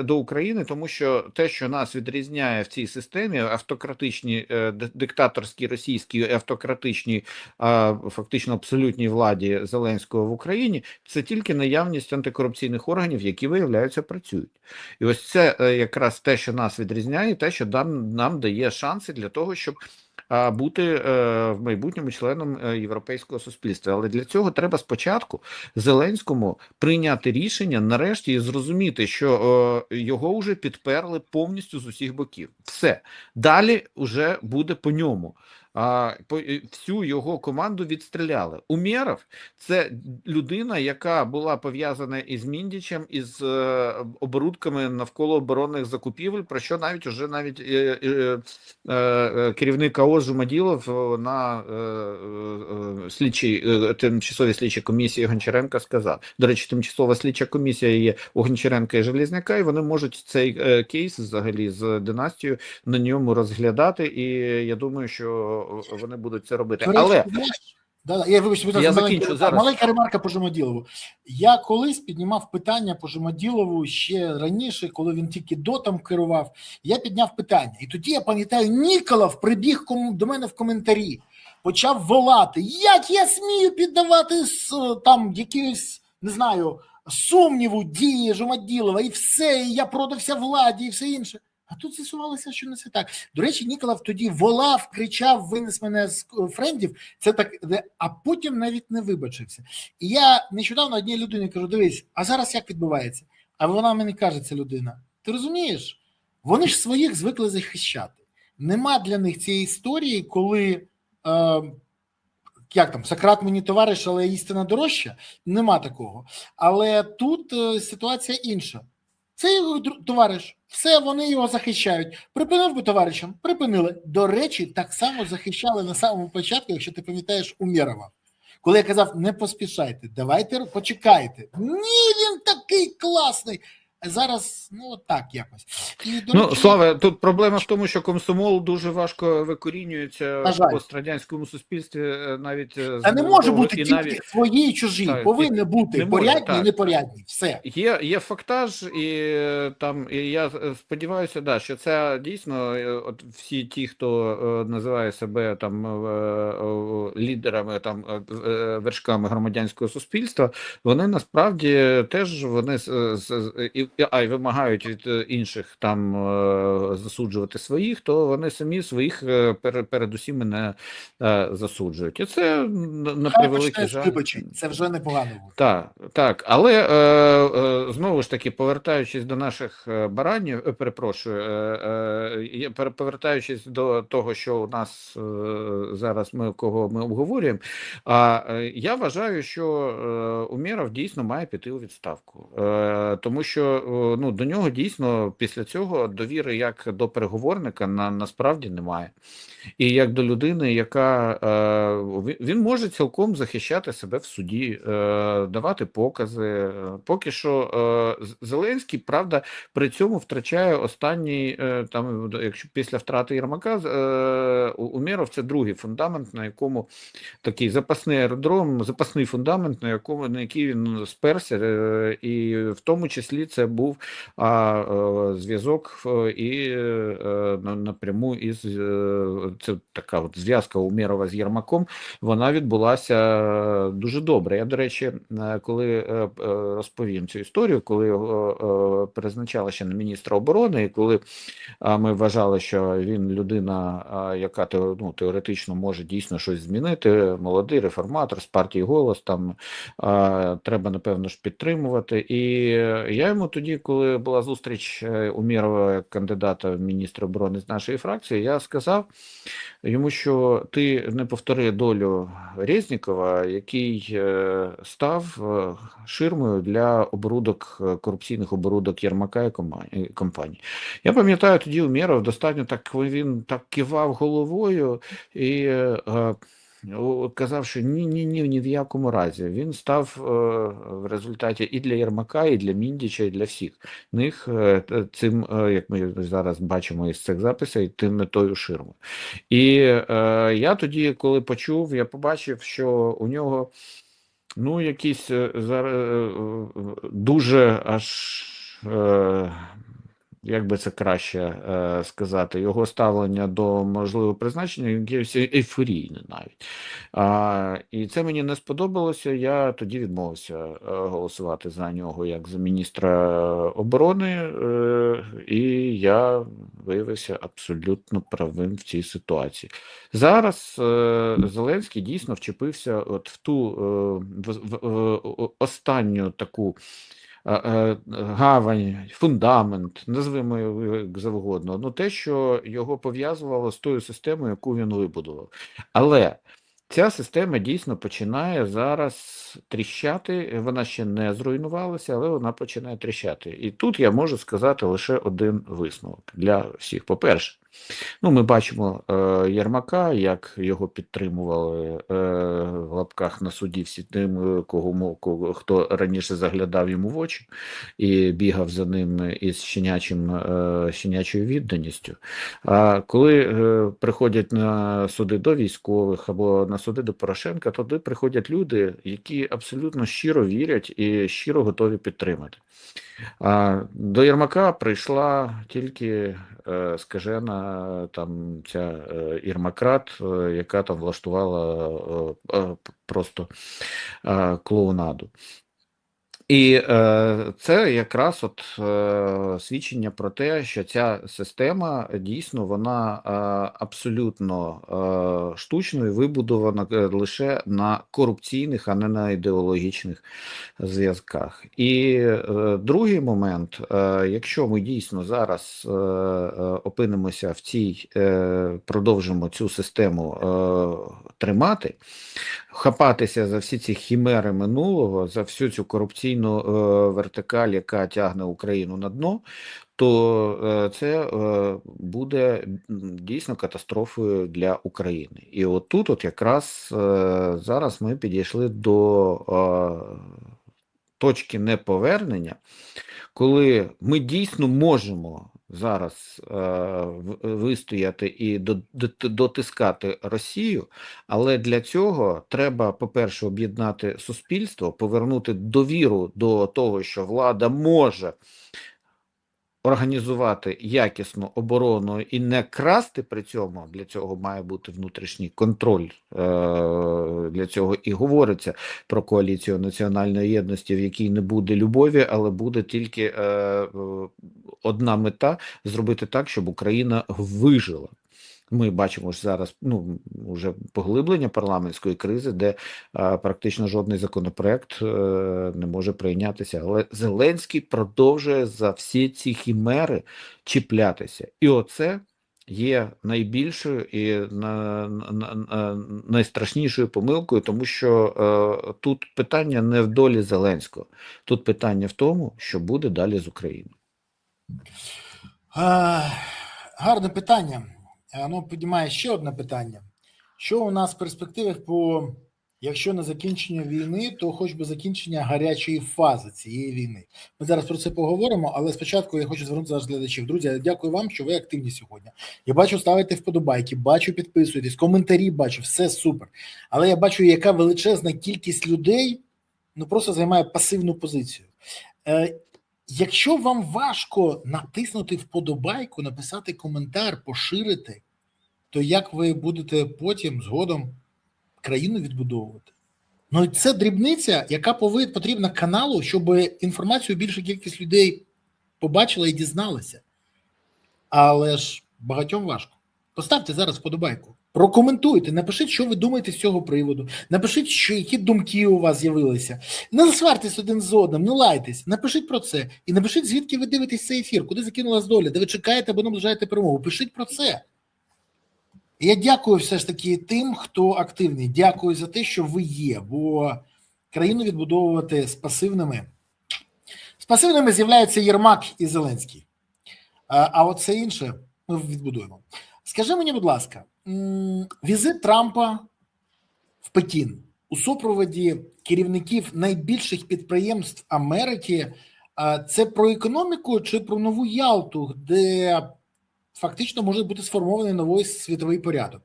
Speaker 2: до України, тому що те, що нас відрізняє в цій системі, автократичній, диктаторській російській, автократичній, фактично абсолютній владі Зеленського в Україні, це тільки наявність антикорупційних органів, які, виявляються, працюють. І ось це якраз те, що нас відрізняє, те, що нам дає шанси для того, щоб бути в майбутньому членом європейського суспільства. Але для цього треба спочатку Зеленському прийняти рішення нарешті і зрозуміти, що його вже підперли повністю з усіх боків. Все. Далі вже буде по ньому. всю його команду відстріляли. Умєров – це людина, яка була пов'язана із Міндічем, із оборудками навколо оборонних закупівель, про що навіть керівник АОС Жумаділов на тимчасовій слідчій комісії Гончаренка сказав. До речі, тимчасова слідча комісія є у Гончаренка і Железняка, і вони можуть цей кейс взагалі з династією на ньому розглядати, і я думаю, що вони будуть це робити. Але я закінчу зараз.
Speaker 1: Маленька ремарка по Жумаділову. Я колись піднімав питання по Жумаділову ще раніше, коли він тільки дотом керував. Я підняв питання. І тоді, я пам'ятаю, Ніколов прибіг до мене в коментарі, почав волати, як я смію піддавати там якісь, не знаю, сумніву дії Жумаділова, і все, і я продався владі, і все інше. А тут з'ясувалося, що не все так. До речі, Ніколов тоді волав, кричав, винес мене з френдів, це так, а потім навіть не вибачився. І я нещодавно одній людині кажу, дивись, а зараз як відбувається? А вона мені каже, ця людина, ти розумієш, вони ж своїх звикли захищати. Нема для них цієї історії, коли, як там, Сократ мені товариш, але істина дорожча? Нема такого. Але тут ситуація інша. Це його товариш, все, вони його захищають. Припинив би товаришем? Припинили. До речі, так само захищали на самому початку, якщо ти пам'ятаєш, Умєрова. Коли я казав, не поспішайте, давайте почекайте. Ні, він такий класний. А зараз, ну, так якось. І,
Speaker 2: речі... Слава, тут проблема в тому, що комсомол дуже важко викорінюється в пострадянському суспільстві. Навіть
Speaker 1: та не може бути тільки навіть... свої і чужі. Так, повинні бути порядні і непорядні. Все.
Speaker 2: Є фактаж, і там і я сподіваюся, що це дійсно от всі ті, хто називає себе там лідерами, там вершками громадянського суспільства, вони насправді теж і вимагають від інших там засуджувати своїх, то вони самі своїх передусім не засуджують. І це на превеликий жаль.
Speaker 1: Це вже непогано.
Speaker 2: Так. Але знову ж таки, повертаючись до наших баранів, повертаючись до того, що у нас зараз кого ми обговорюємо, я вважаю, що Умєров дійсно має піти у відставку. Тому що до нього дійсно після цього довіри як до переговорника насправді немає. І як до людини, яка він може цілком захищати себе в суді, давати покази. Поки що Зеленський, правда, при цьому втрачає останній, там, якщо після втрати Єрмака, Умєров – це другий фундамент, на якому такий запасний аеродром, запасний фундамент, на який він сперся, і в тому числі це був зв'язок і напряму із це така от зв'язка Умєрова з Єрмаком, вона відбулася дуже добре. Я, до речі, коли розповім цю історію, коли його призначали ще на міністра оборони, і коли ми вважали, що він людина, яка теоретично може дійсно щось змінити, молодий реформатор з партії «Голос», там треба, напевно ж, підтримувати. І я йому тоді, коли була зустріч Умєрова як кандидата в міністра оборони з нашої фракції, я сказав йому, що ти не повтори долю Резнікова, який став ширмою для корупційних оборудок Єрмака і компанії. Я пам'ятаю, тоді Умєров достатньо так, він так кивав головою і казав, що ні в якому разі. Він став в результаті і для Єрмака, і для Міндіча, і для всіх них цим, як ми зараз бачимо із цих записів, тим метою ширмою. І я тоді, коли почув, я побачив, що у нього якісь дуже аж як би це краще сказати, його ставлення до можливого призначення якесь ейфорійне навіть. І це мені не сподобалося, я тоді відмовився голосувати за нього як за міністра оборони, і я виявився абсолютно правим в цій ситуації. Зараз Зеленський дійсно вчепився от в ту останню таку гавань, фундамент, назвемо його як завгодно, ну те, що його пов'язувало з тою системою, яку він вибудував. Але ця система дійсно починає зараз тріщати, вона ще не зруйнувалася, але вона починає тріщати. І тут я можу сказати лише один висновок для всіх. По-перше, ну, ми бачимо Єрмака, як його підтримували в лапках на суді всі тим, хто раніше заглядав йому в очі і бігав за ним із щенячою відданістю. А коли приходять на суди до військових або на суди до Порошенка, туди приходять люди, які абсолютно щиро вірять і щиро готові підтримати. А до Єрмака прийшла тільки скажена там ця Єрмакрат, яка там влаштувала просто клоунаду. І це якраз свідчення про те, що ця система дійсно вона абсолютно штучно і вибудована лише на корупційних, а не на ідеологічних зв'язках. І другий момент, якщо ми дійсно зараз опинимося в цій, продовжимо цю систему тримати, хапатися за всі ці хімери минулого, за всю цю корупційну вертикаль, яка тягне Україну на дно, то це буде дійсно катастрофою для України. І от тут якраз зараз ми підійшли до точки неповернення, коли ми дійсно можемо зараз вистояти і дотискати Росію, але для цього треба, по-перше, об'єднати суспільство, повернути довіру до того, що влада може організувати якісну оборону і не красти при цьому. Для цього має бути внутрішній контроль. Для цього і говориться про коаліцію національної єдності, в якій не буде любові, але буде тільки одна мета – зробити так, щоб Україна вижила. Ми бачимо ж зараз вже поглиблення парламентської кризи, де практично жодний законопроект не може прийнятися. Але Зеленський продовжує за всі ці хімери чіплятися. І оце є найбільшою і найстрашнішою помилкою, тому що тут питання не в долі Зеленського. Тут питання в тому, що буде далі з Україною.
Speaker 1: Гарне питання. Воно піднімає ще одне питання. Що у нас в перспективах якщо не закінчення війни, то хоч би закінчення гарячої фази цієї війни. Ми зараз про це поговоримо, але спочатку я хочу звернутися до глядачів. Друзі, я дякую вам, що ви активні сьогодні. Я бачу, ставите вподобайки, бачу, підписуєтесь, коментарі бачу, все супер. Але я бачу, яка величезна кількість людей просто займає пасивну позицію. Якщо вам важко натиснути вподобайку, написати коментар, поширити, то як ви будете потім згодом країну відбудовувати? Ну і це дрібниця, яка потрібна каналу, щоб інформацію більша кількість людей побачила і дізналася. Але ж багатьом важко. Поставте зараз вподобайку. Прокоментуйте, напишіть, що ви думаєте з цього приводу. Напишіть, які думки у вас з'явилися. Не сварьтесь один з одним, не лайтесь. Напишіть про це. І напишіть, звідки ви дивитесь цей ефір, куди закинулась доля, де ви чекаєте або наближаєте перемогу. Пишіть про це. І я дякую все ж таки тим, хто активний. Дякую за те, що ви є. Бо країну відбудовувати з пасивними. З пасивними з'являються Єрмак і Зеленський. А от все інше ми відбудуємо. Скажи мені, будь ласка, візит Трампа в Пекін у супроводі керівників найбільших підприємств Америки – це про економіку чи про нову Ялту, де фактично може бути сформований новий світовий порядок?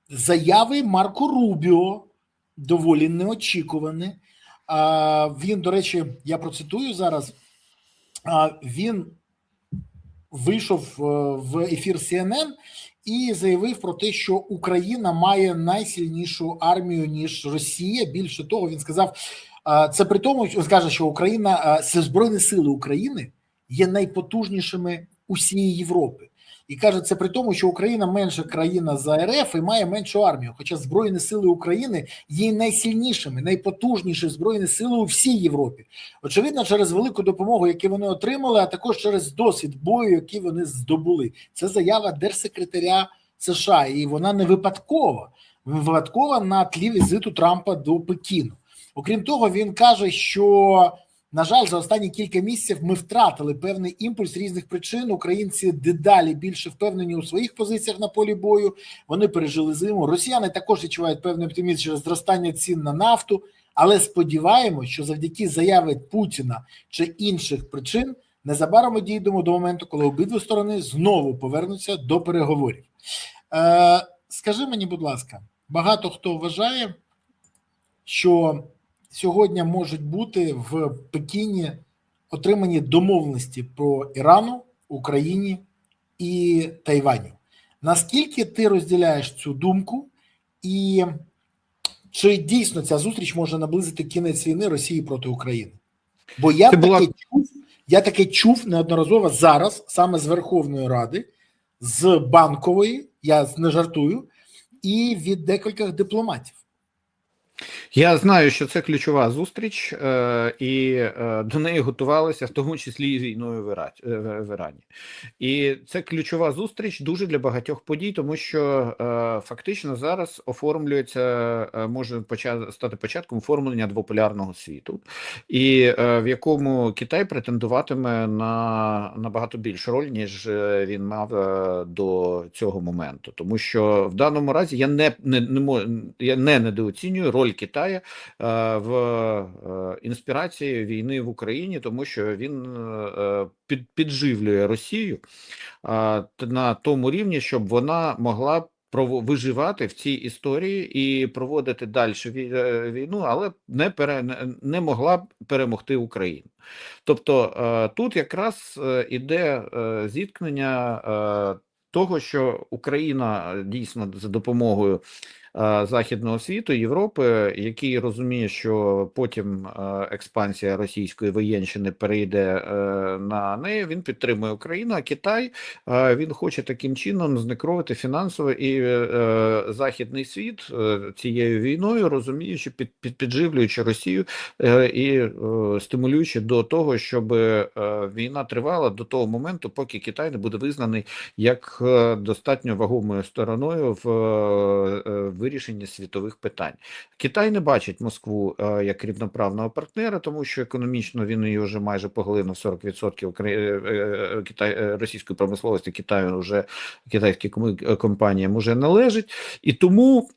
Speaker 1: Заяви Марко Рубіо доволі неочікувані. Він, до речі, я процитую зараз, він вийшов в ефір CNN і заявив про те, що Україна має найсильнішу армію, ніж Росія. Більше того, він сказав, це при тому, що він каже, що Україна, Збройні сили України є найпотужнішими усієї Європи. І каже, це при тому, що Україна менша країна за РФ і має меншу армію. Хоча Збройні сили України є найсильнішими, найпотужніші Збройні сили у всій Європі. Очевидно, через велику допомогу, яку вони отримали, а також через досвід бою, який вони здобули. Це заява держсекретаря США, і вона не випадкова. Випадкова на тлі візиту Трампа до Пекіну. Окрім того, він каже, що, на жаль, за останні кілька місяців ми втратили певний імпульс з різних причин. Українці дедалі більше впевнені у своїх позиціях на полі бою. Вони пережили зиму. Росіяни також відчувають певний оптимізм через зростання цін на нафту. Але сподіваємось, що завдяки заяві Путіна чи інших причин незабаром ми дійдемо до моменту, коли обидві сторони знову повернуться до переговорів. Скажи мені, будь ласка, багато хто вважає, що сьогодні можуть бути в Пекіні отримані домовленості про Ірану, Україні і Тайваню. Наскільки ти розділяєш цю думку, і чи дійсно ця зустріч може наблизити кінець війни Росії проти України? Бо я таке чув неодноразово зараз, саме з Верховної Ради, з Банкової, я не жартую, і від декількох дипломатів.
Speaker 2: Я знаю, що це ключова зустріч, і до неї готувалися, в тому числі і війною в Ірані. І це ключова зустріч дуже для багатьох подій, тому що фактично зараз оформлюється, може стати початком оформлення двополярного світу, і в якому Китай претендуватиме на набагато більшу роль, ніж він мав до цього моменту. Тому що в даному разі я не недооцінюю роль Китаю в інспірації війни в Україні, тому що він підживлює Росію на тому рівні, щоб вона могла виживати в цій історії і проводити далі війну, але не могла перемогти Україну. Тобто тут якраз іде зіткнення того, що Україна дійсно за допомогою Західного світу, Європи, який розуміє, що потім експансія російської воєнщини перейде на неї, він підтримує Україну, а Китай, він хоче таким чином знекровити фінансово і Західний світ цією війною, розуміючи, підживлюючи Росію і стимулюючи до того, щоб війна тривала до того моменту, поки Китай не буде визнаний як достатньо вагомою стороною в вирішенні світових питань. Китай не бачить Москву як рівноправного партнера, тому що економічно він її вже майже поглинув 40% російської промисловості Китаю вже китайським компаніям уже належить. І тому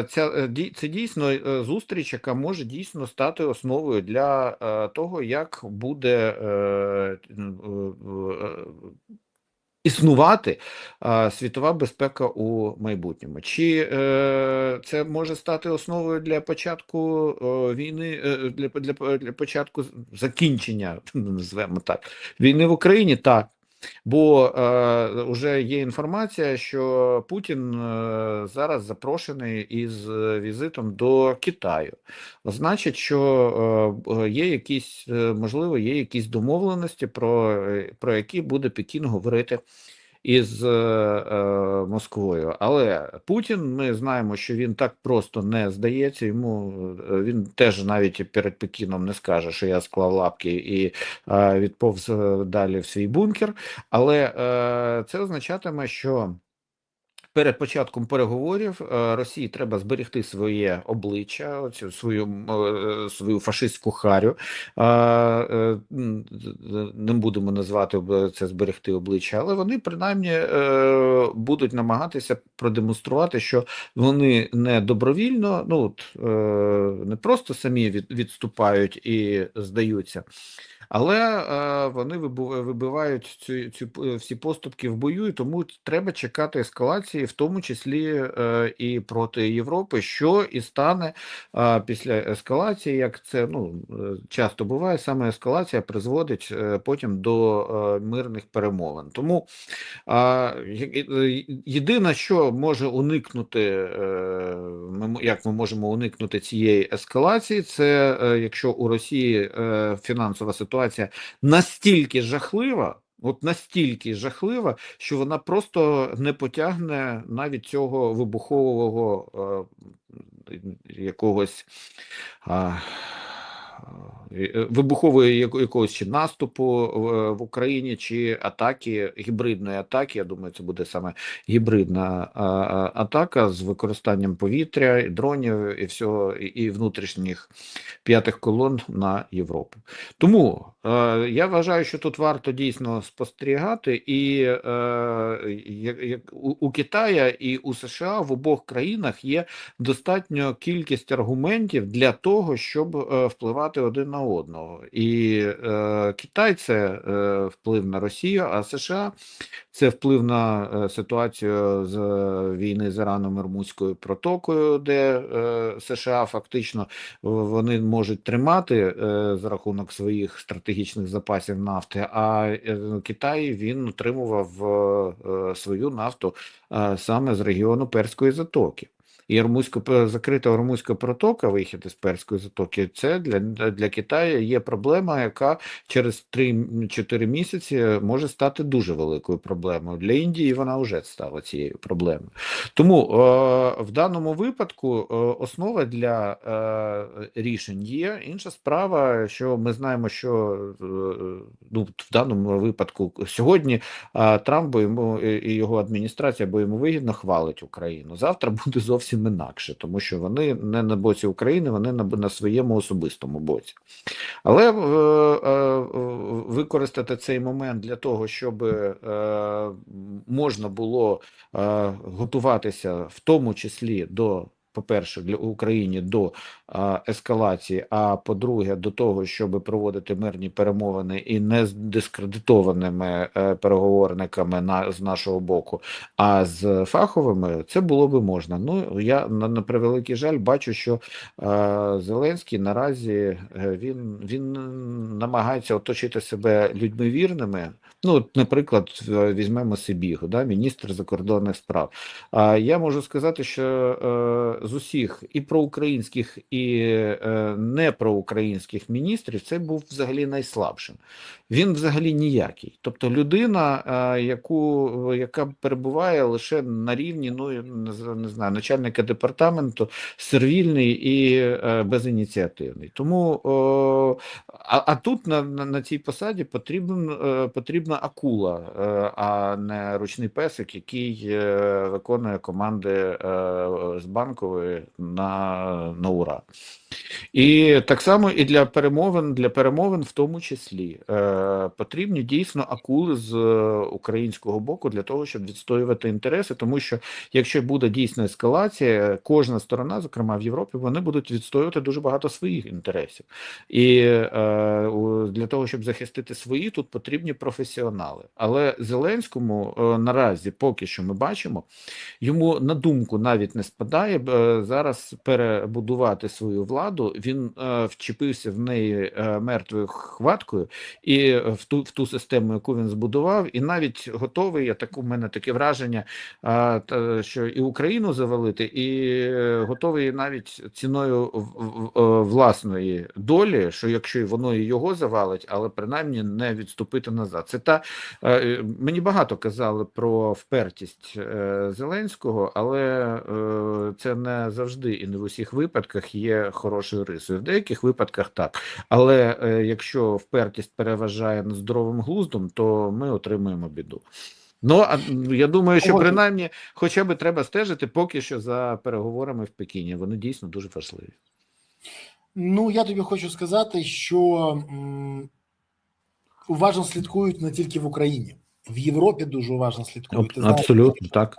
Speaker 2: це дійсно зустріч, яка може дійсно стати основою для того, як буде існувати світова безпека у майбутньому. Чи це може стати основою для початку війни, для початку закінчення, назвемо так, війни в Україні? Так. Бо вже є інформація, що Путін зараз запрошений із візитом до Китаю. Значить, що є якісь, можливо, є якісь домовленості, про які буде Пекін говорити із Москвою. Але Путін, ми знаємо, що він так просто не здається, він теж навіть перед Пекіном не скаже, що я склав лапки і відповз далі в свій бункер, але це означатиме, що перед початком переговорів Росії треба зберегти своє обличчя, свою фашистську харю. Не будемо назвати це зберегти обличчя, але вони принаймні будуть намагатися продемонструвати, що вони не добровільно, не просто самі відступають і здаються, але вони вибивають всі поступки в бою, і тому треба чекати ескалації, в тому числі і проти Європи, що і стане після ескалації, як це часто буває, саме ескалація призводить потім до мирних перемовин. Тому єдине, що може уникнути, як ми можемо уникнути цієї ескалації, це якщо у Росії фінансова ситуація настільки жахлива, От настільки жахлива, що вона просто не потягне навіть цього вибухового якогось а, якогось чи наступу в Україні, чи атаки, гібридної атаки. Я думаю, це буде саме гібридна атака з використанням повітря, і дронів, і всього, і внутрішніх п'ятих колон на Європу. Тому я вважаю, що тут варто дійсно спостерігати, і у Китая і у США в обох країнах є достатньо кількість аргументів для того, щоб впливати один на одного. І Китай – це вплив на Росію, а США – це вплив на ситуацію з війни з Іраном, Ормузькою протокою, де США фактично вони можуть тримати за рахунок своїх стратегічних запасів нафти, а Китай, він отримував свою нафту саме з регіону Перської затоки. І закрита Ормузька протока, вихід із Перської затоки, це для Китаю є проблема, яка через 3-4 місяці може стати дуже великою проблемою. Для Індії вона вже стала цією проблемою. Тому в даному випадку основа для рішень є. Інша справа, що ми знаємо, що в даному випадку сьогодні Трамп і його адміністрація, бо йому вигідно, хвалить Україну. Завтра буде зовсім інакше, тому що вони не на боці України, вони на своєму особистому боці. Але використати цей момент для того, щоб можна було готуватися в тому числі до, по-перше, для Україні до ескалації, а по-друге, до того, щоб проводити мирні перемовини і не з дискредитованими переговорниками з нашого боку, а з фаховими, це було би можна. Ну, я на превеликий жаль бачу, що Зеленський наразі він намагається оточити себе людьми вірними. Ну, наприклад, візьмемо Сибігу, міністр закордонних справ. Я можу сказати, що з усіх і проукраїнських, і не проукраїнських міністрів це був взагалі найслабшим. Він взагалі ніякий. Тобто людина, яка перебуває лише на рівні, не знаю, начальника департаменту, сервільний і безініціативний. Тому, а тут на цій посаді потрібна акула, а не ручний песик, який виконує команди з Банкової на ура. І так само і для перемовин в тому числі потрібні дійсно акули з українського боку для того, щоб відстоювати інтереси, тому що якщо буде дійсно ескалація, кожна сторона, зокрема в Європі, вони будуть відстоювати дуже багато своїх інтересів. І для того, щоб захистити свої, тут потрібні професіонали. Але Зеленському наразі, поки що ми бачимо, йому на думку навіть не спадає зараз перебудувати свою владу. Він вчепився в неї мертвою хваткою і в ту систему, яку він збудував, і навіть готовий, у мене таке враження, що і Україну завалити, і готовий навіть ціною власної долі, що якщо воно і його завалить, але принаймні не відступити назад. Мені багато казали про впертість Зеленського, але це не завжди і не в усіх випадках є хорошою рисою. В деяких випадках так. Але якщо впертість переважає над здоровим глуздом, то ми отримуємо біду. Ну, я думаю, що принаймні хоча б треба стежити поки що за переговорами в Пекіні. Вони дійсно дуже важливі.
Speaker 1: Ну, я тобі хочу сказати, що уважно слідкують не тільки в Україні. В Європі дуже уважно слідкують.
Speaker 2: Абсолютно, так.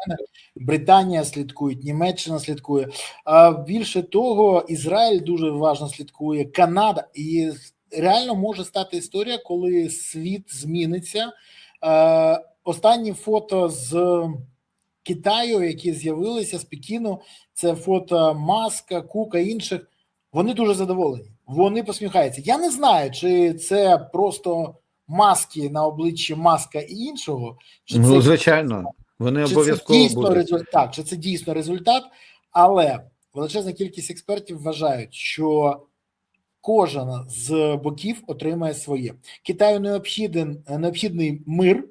Speaker 1: Британія слідкує, Німеччина слідкує. А більше того, Ізраїль дуже уважно слідкує, Канада. І реально може стати історія, коли світ зміниться. Останні фото з Китаю, які з'явилися з Пекіну, це фото Маска, Кука, інших. Вони дуже задоволені. Вони посміхаються. Я не знаю, чи це просто маски на обличчі Маска і іншого. Чи
Speaker 2: ну,
Speaker 1: це,
Speaker 2: звичайно, вони обов'язково будуть.
Speaker 1: Так, чи це дійсно результат, але величезна кількість експертів вважають, що кожен з боків отримає своє. Китаю необхідний мир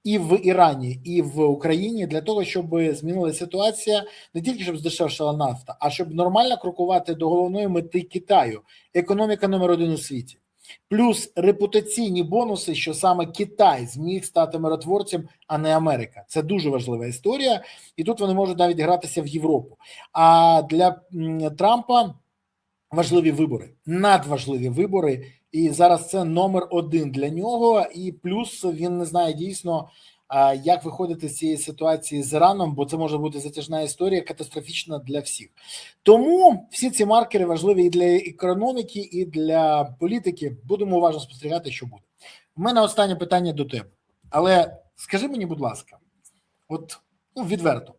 Speaker 1: і в Ірані, і в Україні для того, щоб змінилася ситуація, не тільки щоб здешевшала нафта, а щоб нормально крокувати до головної мети Китаю – економіка номер 1 у світі. Плюс репутаційні бонуси, що саме Китай зміг стати миротворцем, а не Америка. Це дуже важлива історія, і тут вони можуть навіть гратися в Європу. А для Трампа важливі вибори, надважливі вибори, і зараз це номер 1 для нього, і плюс він не знає дійсно, як виходити з цієї ситуації з Іраном, бо це може бути затяжна історія, катастрофічна для всіх. Тому всі ці маркери важливі і для економіки, і для політики. Будемо уважно спостерігати, що буде. У мене останнє питання до тебе. Але скажи мені, будь ласка, от відверто,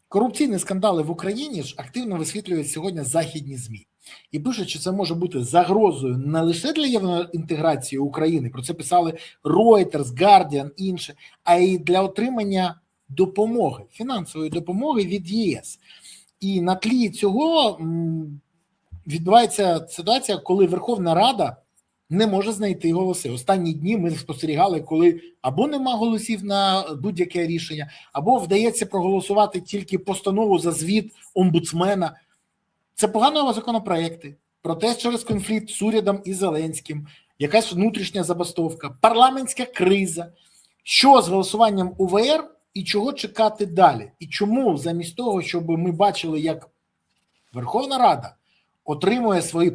Speaker 1: корупційні скандали в Україні ж активно висвітлюють сьогодні західні ЗМІ. І пишуть, що це може бути загрозою не лише для євроінтеграції України, про це писали Reuters, Guardian, інше, а й для отримання допомоги, фінансової допомоги від ЄС. І на тлі цього відбувається ситуація, коли Верховна Рада не може знайти голоси. Останні дні ми спостерігали, коли або нема голосів на будь-яке рішення, або вдається проголосувати тільки постанову за звіт омбудсмена. Це погані законопроекти, протест через конфлікт з урядом і Зеленським, якась внутрішня забастовка, парламентська криза. Що з голосуванням УВР і чого чекати далі? І чому замість того, щоб ми бачили, як Верховна Рада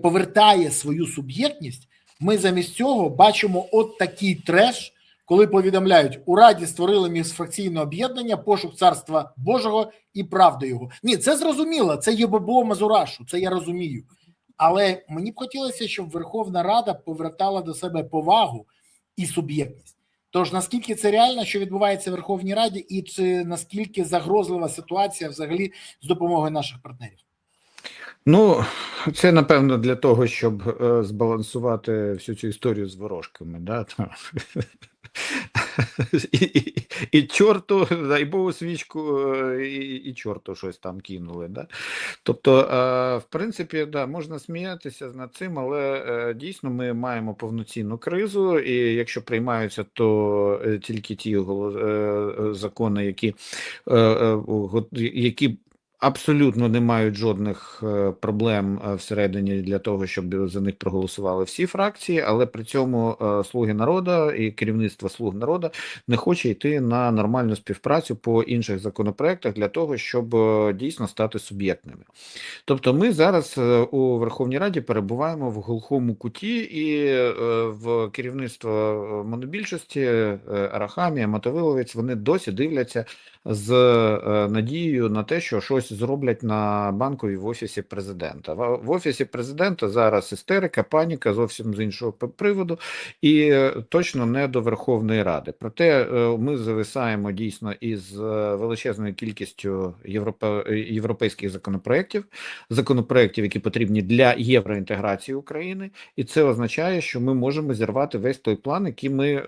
Speaker 1: повертає свою суб'єктність, ми замість цього бачимо от такий треш, коли повідомляють, у Раді створили міжфракційне об'єднання «Пошук Царства Божого і правди його». Ні, це зрозуміло, це є єбабло Мазурашу, це я розумію. Але мені б хотілося, щоб Верховна Рада повертала до себе повагу і суб'єктність. Тож, наскільки це реально, що відбувається в Верховній Раді, і чи наскільки загрозлива ситуація взагалі з допомогою наших партнерів?
Speaker 2: Ну, це, напевно, для того, щоб збалансувати всю цю історію з ворожками, да? І чорту, дай Богу, свічку, і чорту щось там кинули. Да? Тобто, в принципі, да, можна сміятися над цим, але дійсно ми маємо повноцінну кризу, і якщо приймаються, то тільки ті закони, які абсолютно не мають жодних проблем всередині для того, щоб за них проголосували всі фракції, але при цьому «Слуги народу» і керівництво «Слуг народу» не хоче йти на нормальну співпрацю по інших законопроектах для того, щоб дійсно стати суб'єктними. Тобто ми зараз у Верховній Раді перебуваємо в глухому куті, і в керівництво монобільшості Арахамія, Мотовиловець, вони досі дивляться з надією на те, що щось зроблять на Банковій в Офісі Президента. В Офісі Президента зараз істерика, паніка зовсім з іншого приводу і точно не до Верховної Ради. Проте ми зависаємо дійсно із величезною кількістю європейських законопроєктів, які потрібні для євроінтеграції України, і це означає, що ми можемо зірвати весь той план, який ми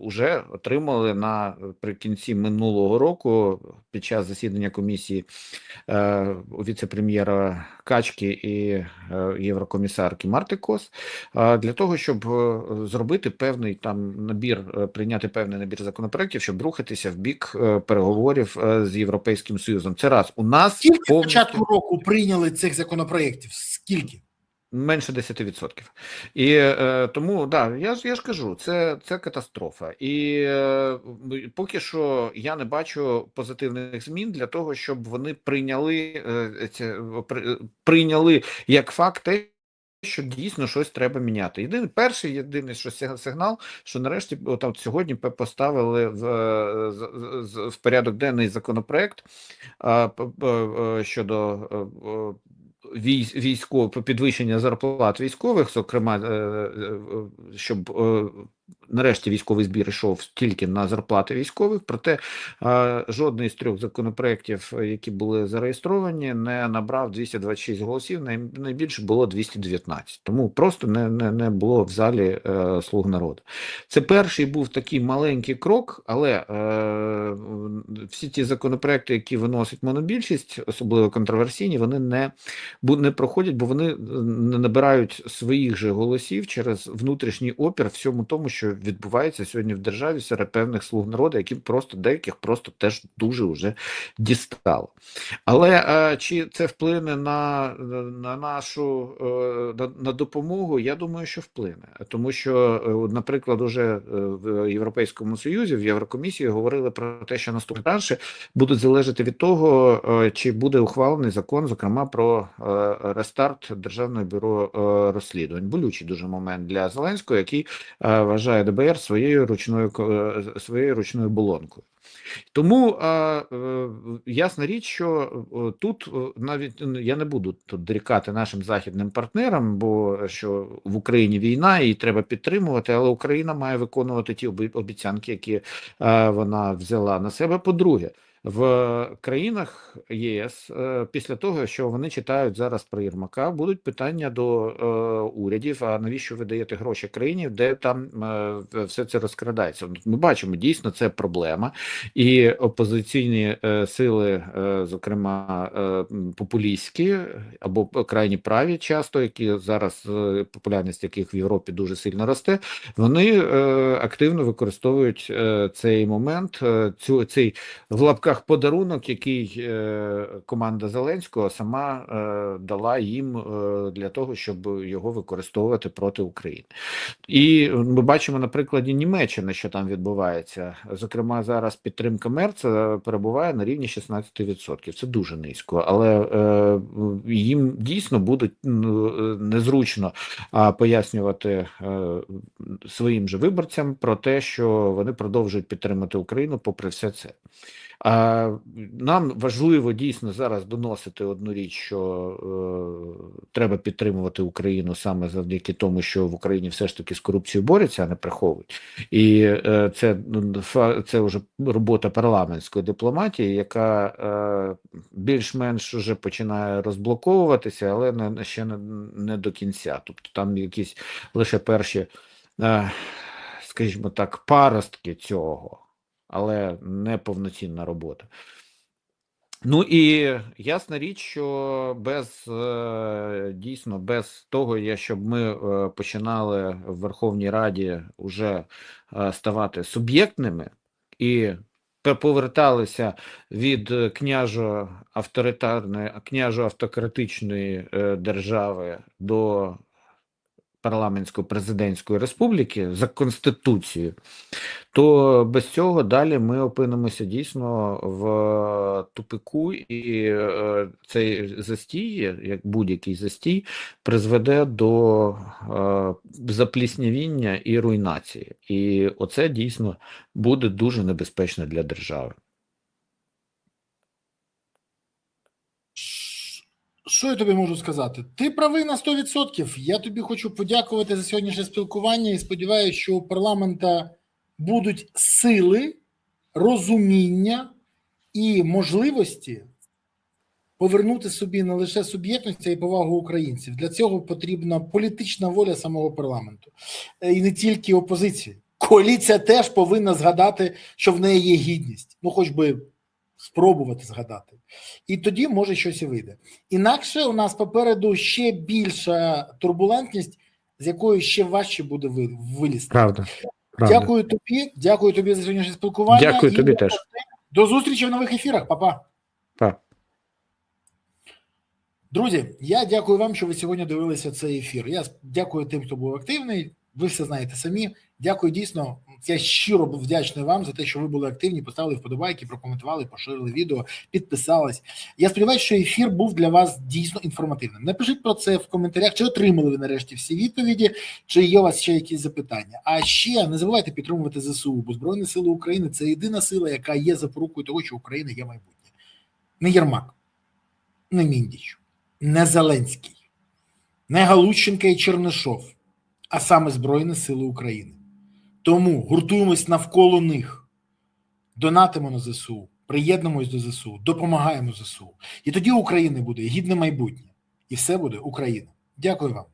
Speaker 2: вже отримали наприкінці минулого року під час засідання комісії у віце-прем'єра Качки і єврокомісарки Марти Кос, для того, щоб зробити певний там набір, прийняти певний набір законопроєктів, щоб рухатися в бік переговорів з Європейським Союзом. Це раз. У нас
Speaker 1: Скільки з початку року прийняли цих законопроєктів? Скільки?
Speaker 2: Менше 10%. І тому, да, я ж кажу, це катастрофа. І поки що я не бачу позитивних змін для того, щоб вони прийняли як факт те, що дійсно щось треба міняти. Єдиний сигнал, що нарешті от сьогодні поставили в порядок денний законопроект щодо підвищення зарплат військових, зокрема, щоб нарешті військовий збір йшов тільки на зарплати військових, проте жодний з 3 законопроєктів, які були зареєстровані, не набрав 226 голосів, найбільше було 219. Тому просто не було в залі «Слуг народу». Це перший був такий маленький крок, але всі ті законопроекти, які виносить монобільшість, особливо контроверсійні, вони не проходять, бо вони не набирають своїх же голосів через внутрішній опір всьому тому, що відбувається сьогодні в державі серед певних слуг народу, які просто деяких просто теж дуже вже дістало. Але чи це вплине на нашу на допомогу? Я думаю, що вплине. Тому що, наприклад, уже в Європейському Союзі, в Єврокомісії говорили про те, що наступні транші будуть залежати від того, чи буде ухвалений закон, зокрема, про рестарт Державного бюро розслідувань. Болючий дуже момент для Зеленського, який вважає ДБР своєю ручною болонкою. Тому ясна річ, що тут навіть я не буду тут дорікати нашим західним партнерам, бо що в Україні війна і треба підтримувати, але Україна має виконувати ті обіцянки, які вона взяла на себе. По-друге, в країнах ЄС після того, що вони читають зараз про Єрмака, будуть питання до урядів, а навіщо ви даєте гроші країні, де там все це розкрадається. Ми бачимо, дійсно, це проблема. І опозиційні сили, зокрема популістські або крайні праві часто, які зараз, популярність яких в Європі дуже сильно росте, вони активно використовують цей момент, цей в лапках подарунок, який команда Зеленського сама дала їм для того, щоб його використовувати проти України. І ми бачимо на прикладі Німеччини, що там відбувається. Зокрема, зараз підтримка Мерца перебуває на рівні 16%. Це дуже низько, але їм дійсно буде незручно пояснювати своїм же виборцям про те, що вони продовжують підтримати Україну попри все це. Нам важливо дійсно зараз доносити одну річ, що треба підтримувати Україну саме завдяки тому, що в Україні все ж таки з корупцією борються, а не приховують. І це вже робота парламентської дипломатії, яка більш-менш вже починає розблоковуватися, але ще не до кінця. Тобто там якісь лише перші, скажімо так, паростки цього, але не повноцінна робота. Ну і ясна річ, що дійсно без того, щоб ми починали в Верховній Раді вже ставати суб'єктними і поверталися від княжо-автократичної держави до парламентсько-президентської республіки за Конституцією, то без цього далі ми опинимося дійсно в тупику, і цей застій, як будь-який застій, призведе до запліснявіння і руйнації. І оце дійсно буде дуже небезпечно для держави.
Speaker 1: Що я тобі можу сказати? Ти правий на 100%. Я тобі хочу подякувати за сьогоднішнє спілкування і сподіваюся, що у парламента будуть сили, розуміння і можливості повернути собі не лише суб'єктність, а й повагу українців. Для цього потрібна політична воля самого парламенту. І не тільки опозиції. Коаліція теж повинна згадати, що в неї є гідність. Ну, хоч би спробувати згадати. І тоді, може, щось і вийде. Інакше у нас попереду ще більша турбулентність, з якою ще важче буде вилізти.
Speaker 2: Правда.
Speaker 1: Дякую тобі за сьогоднішнє спілкування.
Speaker 2: Дякую тобі теж.
Speaker 1: До зустрічі в нових ефірах. Па-па.
Speaker 2: Па.
Speaker 1: Друзі, я дякую вам, що ви сьогодні дивилися цей ефір. Я дякую тим, хто був активний. Ви все знаєте самі. Дякую, дійсно. Я щиро був вдячний вам за те, що ви були активні, поставили вподобайки, прокоментували, поширили відео, підписались. Я сподіваюся, що ефір був для вас дійсно інформативним. Напишіть про це в коментарях, чи отримали ви нарешті всі відповіді, чи є у вас ще якісь запитання. А ще не забувайте підтримувати ЗСУ, бо Збройні Сили України – це єдина сила, яка є запорукою того, що Україна є майбутнє. Не Єрмак, не Міндіч, не Зеленський, не Галущенко і Чернишов, а саме Збройні Сили України. Тому гуртуємось навколо них, донатимо на ЗСУ, приєднуємось до ЗСУ, допомагаємо ЗСУ. І тоді у України буде гідне майбутнє. І все буде Україна. Дякую вам.